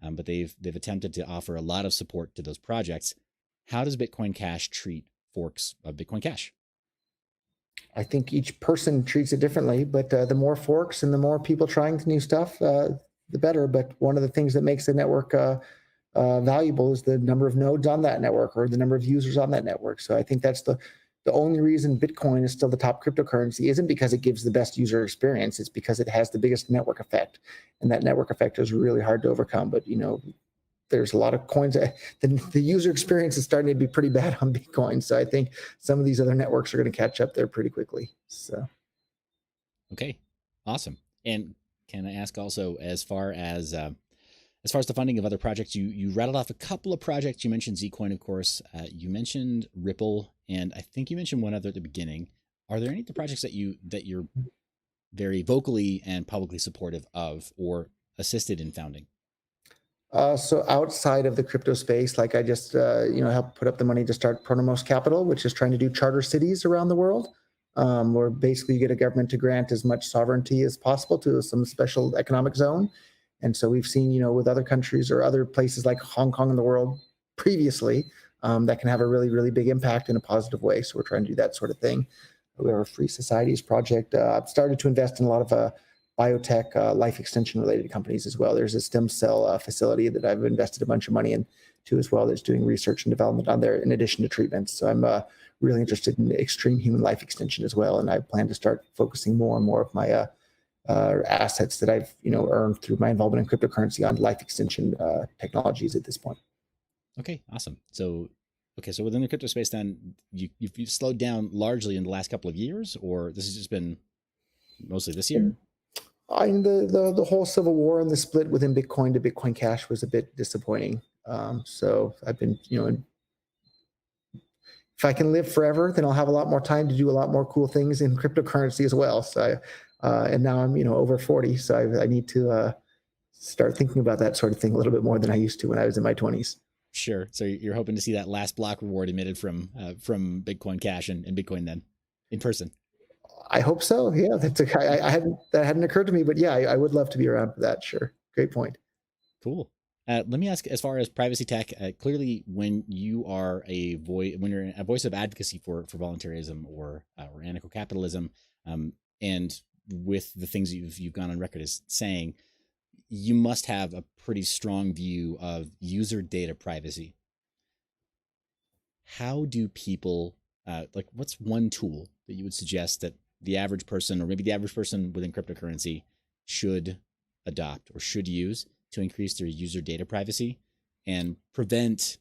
But they've attempted to offer a lot of support to those projects. How does Bitcoin Cash treat forks of Bitcoin Cash? I think each person treats it differently, but the more forks and the more people trying new stuff, the better. But one of the things that makes the network valuable is the number of nodes on that network or the number of users on that network. So I think that's the only reason Bitcoin is still the top cryptocurrency isn't because it gives the best user experience. It's because it has the biggest network effect, and that network effect is really hard to overcome. But there's a lot of coins. The user experience is starting to be pretty bad on Bitcoin. So I think some of these other networks are going to catch up there pretty quickly. So, okay, awesome. And can I ask also, as far as the funding of other projects, you rattled off a couple of projects. You mentioned Zcoin, of course. You mentioned Ripple, and I think you mentioned one other at the beginning. Are there any of the projects that you're very vocally and publicly supportive of or assisted in founding? So outside of the crypto space, like I just, helped put up the money to start Pronomos Capital, which is trying to do charter cities around the world, where basically you get a government to grant as much sovereignty as possible to some special economic zone. And so we've seen, with other countries or other places like Hong Kong in the world previously, that can have a really, really big impact in a positive way. So we're trying to do that sort of thing. We have a Free Societies project. I've started to invest in a lot of biotech, life extension related companies as well. There's a stem cell facility that I've invested a bunch of money into as well. That's doing research and development on there in addition to treatments. So I'm really interested in extreme human life extension as well. And I plan to start focusing more and more of my assets that I've earned through my involvement in cryptocurrency on life extension technologies at this point. Okay, awesome. So within the crypto space, then you've slowed down largely in the last couple of years, or this has just been mostly this year? I mean, the whole civil war and the split within Bitcoin to Bitcoin Cash was a bit disappointing. So I've been, if I can live forever, then I'll have a lot more time to do a lot more cool things in cryptocurrency as well. So, and now I'm, over 40, so I need to start thinking about that sort of thing a little bit more than I used to when I was in my 20s. Sure. So you're hoping to see that last block reward emitted from Bitcoin Cash and Bitcoin then in person. I hope so. Yeah, that hadn't occurred to me, but yeah, I would love to be around for that. Sure. Great point. Cool. Let me ask, as far as privacy tech, clearly when you're a voice of advocacy for voluntaryism or anarcho-capitalism, and with the things you've gone on record as saying, you must have a pretty strong view of user data privacy. How do people, what's one tool that you would suggest that the average person, or maybe the average person within cryptocurrency, should adopt or should use to increase their user data privacy and prevent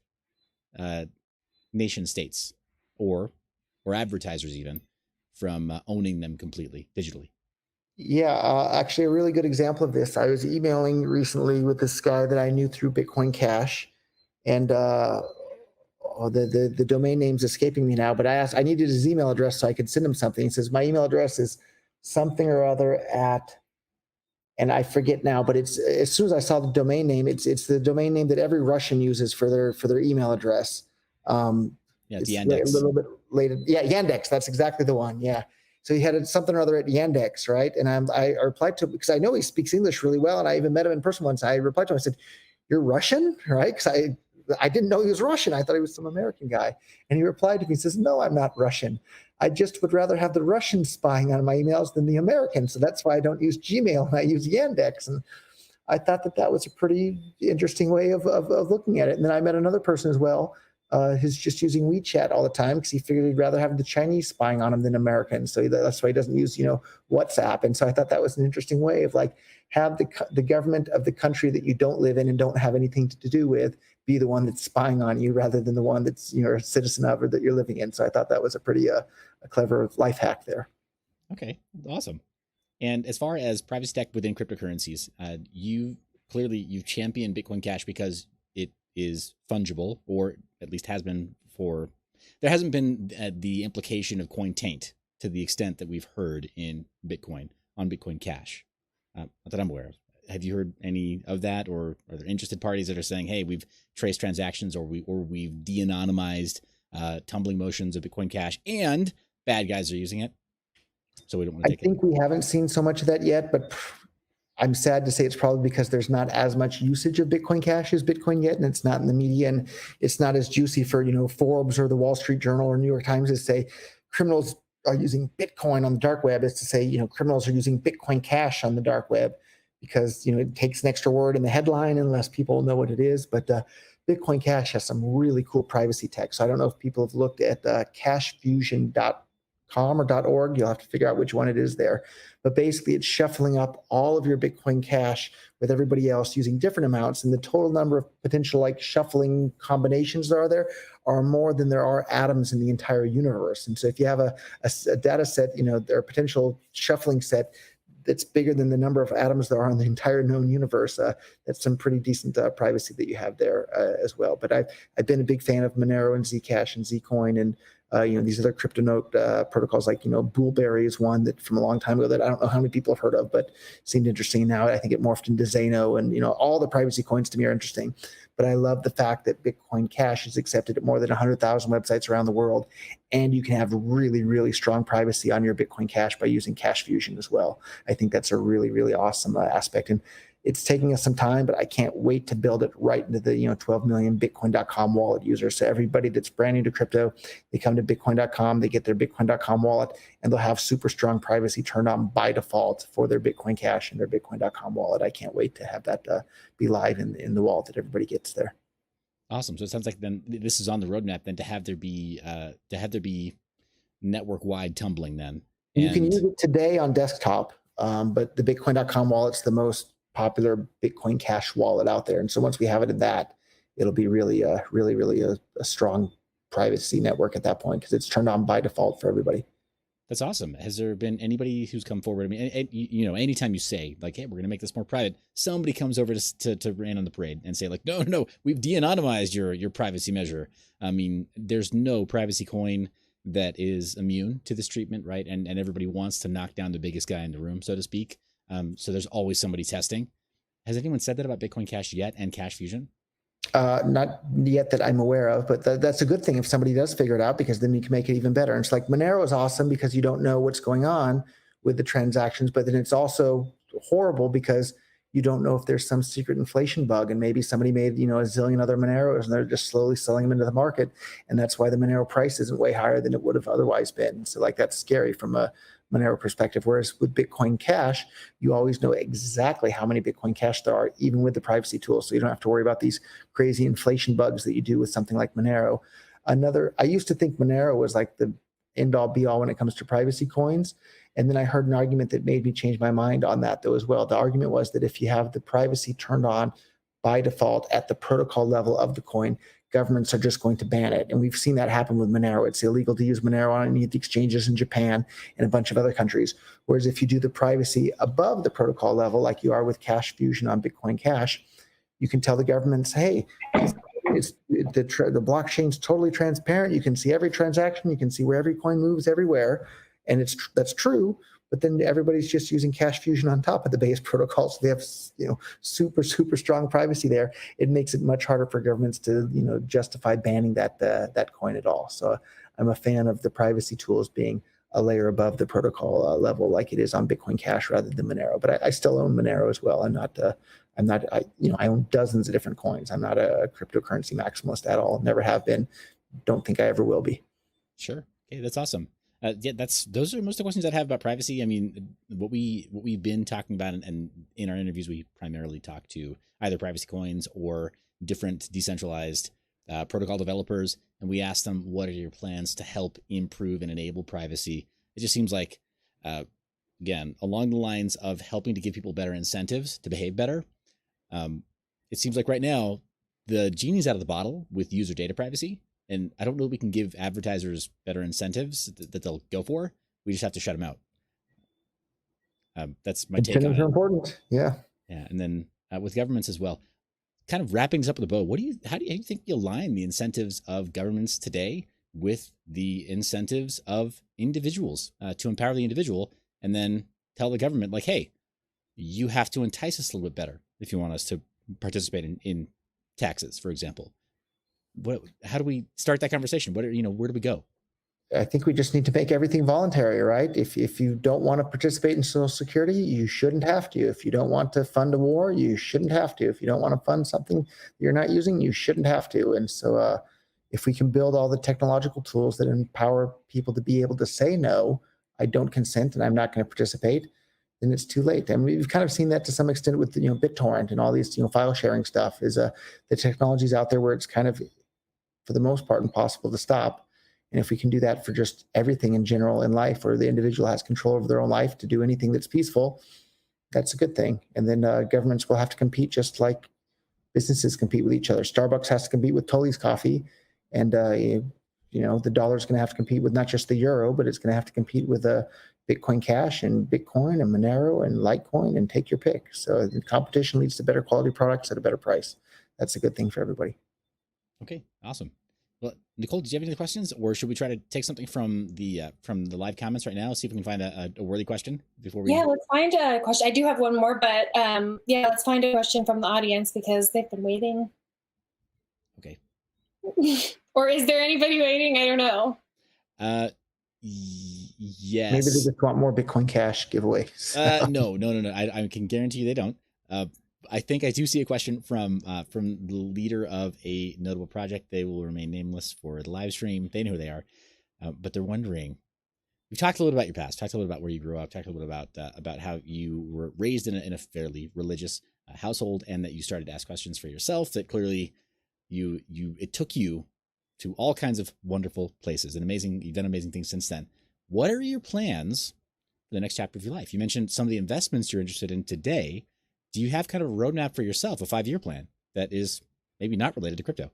nation states or advertisers even from owning them completely digitally? Yeah, actually a really good example of this. I was emailing recently with this guy that I knew through Bitcoin Cash, and the domain name's escaping me now, but I needed his email address so I could send him something. He says, my email address is something or other at, and I forget now, but it's, as soon as I saw the domain name, it's the domain name that every Russian uses for their email address. Yeah, it's Yandex. A little bit later. Yeah, Yandex. That's exactly the one. Yeah. So he had something or other at Yandex, right? And I replied to him because I know he speaks English really well, and I even met him in person once. I replied to him. I said, "You're Russian, right?" Because I didn't know he was Russian. I thought he was some American guy. And he replied to me, he says, no, I'm not Russian. I just would rather have the Russians spying on my emails than the Americans. So that's why I don't use Gmail and I use Yandex. And I thought that was a pretty interesting way of looking at it. And then I met another person as well, who's just using WeChat all the time because he figured he'd rather have the Chinese spying on him than Americans. So that's why he doesn't use, WhatsApp. And so I thought that was an interesting way of like, have the government of the country that you don't live in and don't have anything to do with be the one that's spying on you rather than the one that's a citizen of or that you're living in. So I thought that was a pretty a clever life hack there. Okay, awesome. And as far as privacy tech within cryptocurrencies, you've championed Bitcoin Cash because it is fungible, or at least has been for. There hasn't been the implication of coin taint to the extent that we've heard in Bitcoin on Bitcoin Cash, that I'm aware of. Have you heard any of that, or are there interested parties that are saying, "Hey, we've traced transactions, or we've de-anonymized tumbling motions of Bitcoin Cash, and bad guys are using it, so we don't want to take it"? I think we haven't seen so much of that yet, but I'm sad to say it's probably because there's not as much usage of Bitcoin Cash as Bitcoin yet, and it's not in the media, and it's not as juicy for Forbes or the Wall Street Journal or New York Times to say criminals are using Bitcoin on the dark web, as to say criminals are using Bitcoin Cash on the dark web, because it takes an extra word in the headline and less people know what it is. But Bitcoin Cash has some really cool privacy tech. So I don't know if people have looked at CashFusion.com or .org. You'll have to figure out which one it is there. But basically, it's shuffling up all of your Bitcoin Cash with everybody else using different amounts, and the total number of potential shuffling combinations there are more than there are atoms in the entire universe. And so if you have a data set, there are potential shuffling set that's bigger than the number of atoms there are in the entire known universe. That's some pretty decent privacy that you have there as well. But I've been a big fan of Monero and Zcash and Zcoin and these other crypto note protocols like Bullberry is one that from a long time ago that I don't know how many people have heard of, but seemed interesting. Now I think it morphed into Zano, and all the privacy coins to me are interesting. But I love the fact that Bitcoin Cash is accepted at more than 100,000 websites around the world, and you can have really, really strong privacy on your Bitcoin Cash by using CashFusion as well. I think that's a really, really awesome aspect. And it's taking us some time, but I can't wait to build it right into the 12 million Bitcoin.com wallet users. So everybody that's brand new to crypto, they come to Bitcoin.com, they get their Bitcoin.com wallet, and they'll have super strong privacy turned on by default for their Bitcoin Cash and their Bitcoin.com wallet. I can't wait to have that be live in the wallet that everybody gets there. Awesome. So it sounds like then this is on the roadmap then to have there be network-wide tumbling then. You can use it today on desktop, but the Bitcoin.com wallet's the most popular Bitcoin Cash wallet out there. And so once we have it in that, it'll be really a strong privacy network at that point, because it's turned on by default for everybody. That's awesome. Has there been anybody who's come forward? I mean, anytime you say like, "Hey, we're going to make this more private," somebody comes over to rain on the parade and say like, no, we've de-anonymized your privacy measure. I mean, there's no privacy coin that is immune to this treatment, right? And everybody wants to knock down the biggest guy in the room, so to speak. So there's always somebody testing. Has anyone said that about Bitcoin Cash yet and CashFusion? Not yet that I'm aware of, but that's a good thing if somebody does figure it out, because then you can make it even better. And it's like Monero is awesome because you don't know what's going on with the transactions, but then it's also horrible because you don't know if there's some secret inflation bug, and maybe somebody made a zillion other Moneros and they're just slowly selling them into the market, and that's why the Monero price isn't way higher than it would have otherwise been. So that's scary from a Monero perspective. Whereas with Bitcoin Cash, you always know exactly how many Bitcoin Cash there are, even with the privacy tool. So you don't have to worry about these crazy inflation bugs that you do with something like Monero. I used to think Monero was like the end all be all when it comes to privacy coins. And then I heard an argument that made me change my mind on that though as well. The argument was that if you have the privacy turned on by default at the protocol level of the coin, governments are just going to ban it. And we've seen that happen with Monero. It's illegal to use Monero on any of the exchanges in Japan and a bunch of other countries. Whereas if you do the privacy above the protocol level, like you are with CashFusion on Bitcoin Cash, you can tell the governments, hey, the blockchain's totally transparent. You can see every transaction. You can see where every coin moves everywhere. And that's true. But then everybody's just using CashFusion on top of the base protocol. So they have, super, super strong privacy there. It makes it much harder for governments to, justify banning that coin at all. So I'm a fan of the privacy tools being a layer above the protocol level, like it is on Bitcoin Cash rather than Monero. But I still own Monero as well. I'm not I'm not, I own dozens of different coins. I'm not a cryptocurrency maximalist at all. Never have been. Don't think I ever will be. Sure. Okay, that's awesome. Yeah, those are most of the questions I have about privacy. I mean, what we've been talking about, and in our interviews, we primarily talk to either privacy coins or different decentralized protocol developers, and we ask them, what are your plans to help improve and enable privacy? It just seems like, again, along the lines of helping to give people better incentives to behave better. It seems like right now the genie's out of the bottle with user data privacy. And I don't know if we can give advertisers better incentives that they'll go for. We just have to shut them out. That's my take on it. Incentives are important. Yeah. Yeah. And then with governments as well, kind of wrapping this up with a bow, how do you think you align the incentives of governments today with the incentives of individuals to empower the individual, and then tell the government, like, hey, you have to entice us a little bit better if you want us to participate in taxes, for example. How do we start that conversation? Where do we go? I think we just need to make everything voluntary, right? If you don't want to participate in Social Security, you shouldn't have to. If you don't want to fund a war, you shouldn't have to. If you don't want to fund something you're not using, you shouldn't have to. And so if we can build all the technological tools that empower people to be able to say, no, I don't consent and I'm not going to participate, then it's too late. And we've kind of seen that to some extent with BitTorrent and all these file sharing stuff. Is the technology's out there where it's kind of, for the most part, impossible to stop. And if we can do that for just everything in general in life, where the individual has control over their own life to do anything that's peaceful, that's a good thing. And then governments will have to compete just like businesses compete with each other. Starbucks has to compete with Tully's coffee, and the dollar's going to have to compete with not just the euro, but it's going to have to compete with Bitcoin Cash and Bitcoin and Monero and Litecoin, and take your pick. So the competition leads to better quality products at a better price. That's a good thing for everybody. Okay, awesome. Well, Nicole, did you have any questions, or should we try to take something from the live comments right now? See if we can find a worthy question before we. Yeah, let's find a question. I do have one more, but let's find a question from the audience because they've been waiting. Okay. Or is there anybody waiting? I don't know. Yes. Maybe they just want more Bitcoin Cash giveaways. No. I can guarantee you they don't. I think I do see a question from the leader of a notable project. They will remain nameless for the live stream. They know who they are, but they're wondering. We've talked a little about your past, talked a little about where you grew up, talked a little about how you were raised in a fairly religious household, and that you started to ask questions for yourself. That clearly it took you to all kinds of wonderful places and you've done amazing things since then. What are your plans for the next chapter of your life? You mentioned some of the investments you're interested in today. Do you have kind of a roadmap for yourself, a 5-year plan that is maybe not related to crypto?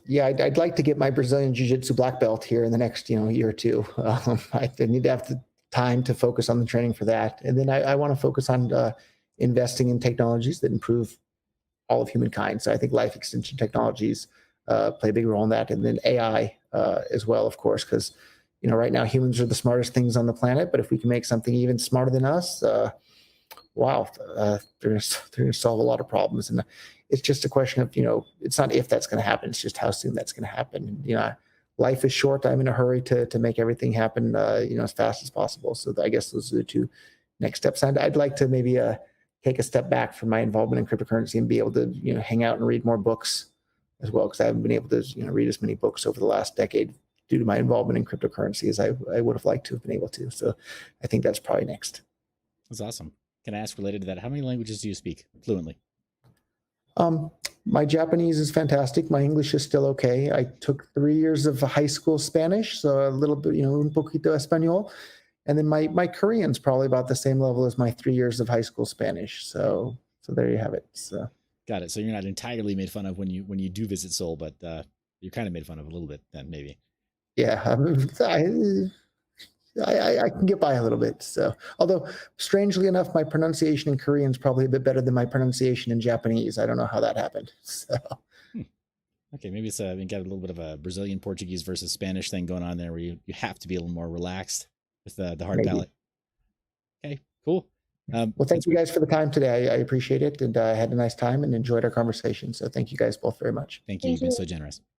Yeah, I'd like to get my Brazilian Jiu-Jitsu black belt here in the next year or two. I need to have the time to focus on the training for that, and then I want to focus on investing in technologies that improve all of humankind. So I think life extension technologies play a big role in that, and then AI as well, of course, because right now humans are the smartest things on the planet. But if we can make something even smarter than us, wow, they're going to solve a lot of problems. And it's just a question of, it's not if that's going to happen, it's just how soon that's going to happen. Life is short. I'm in a hurry to make everything happen, as fast as possible. So I guess those are the two next steps. And I'd like to maybe take a step back from my involvement in cryptocurrency and be able to, hang out and read more books as well, because I haven't been able to, read as many books over the last decade due to my involvement in cryptocurrency as I would have liked to have been able to. So I think that's probably next. That's awesome. Can I ask, related to that, how many languages do you speak fluently? My Japanese is fantastic. My English is still okay. I took 3 years of high school Spanish, so a little bit, un poquito español. And then my Korean's probably about the same level as my 3 years of high school Spanish. So there you have it. So. Got it. So you're not entirely made fun of when you do visit Seoul, but you're kind of made fun of a little bit then, maybe. Yeah, I can get by a little bit. So, although strangely enough, my pronunciation in Korean is probably a bit better than my pronunciation in Japanese. I don't know how that happened. So. Okay, maybe it's you got a little bit of a Brazilian Portuguese versus Spanish thing going on there, where you have to be a little more relaxed with the hard palate. Okay, cool. Well, thank you guys for the time today. I appreciate it, and I had a nice time and enjoyed our conversation. So thank you guys both very much. Thank you. You've been so generous.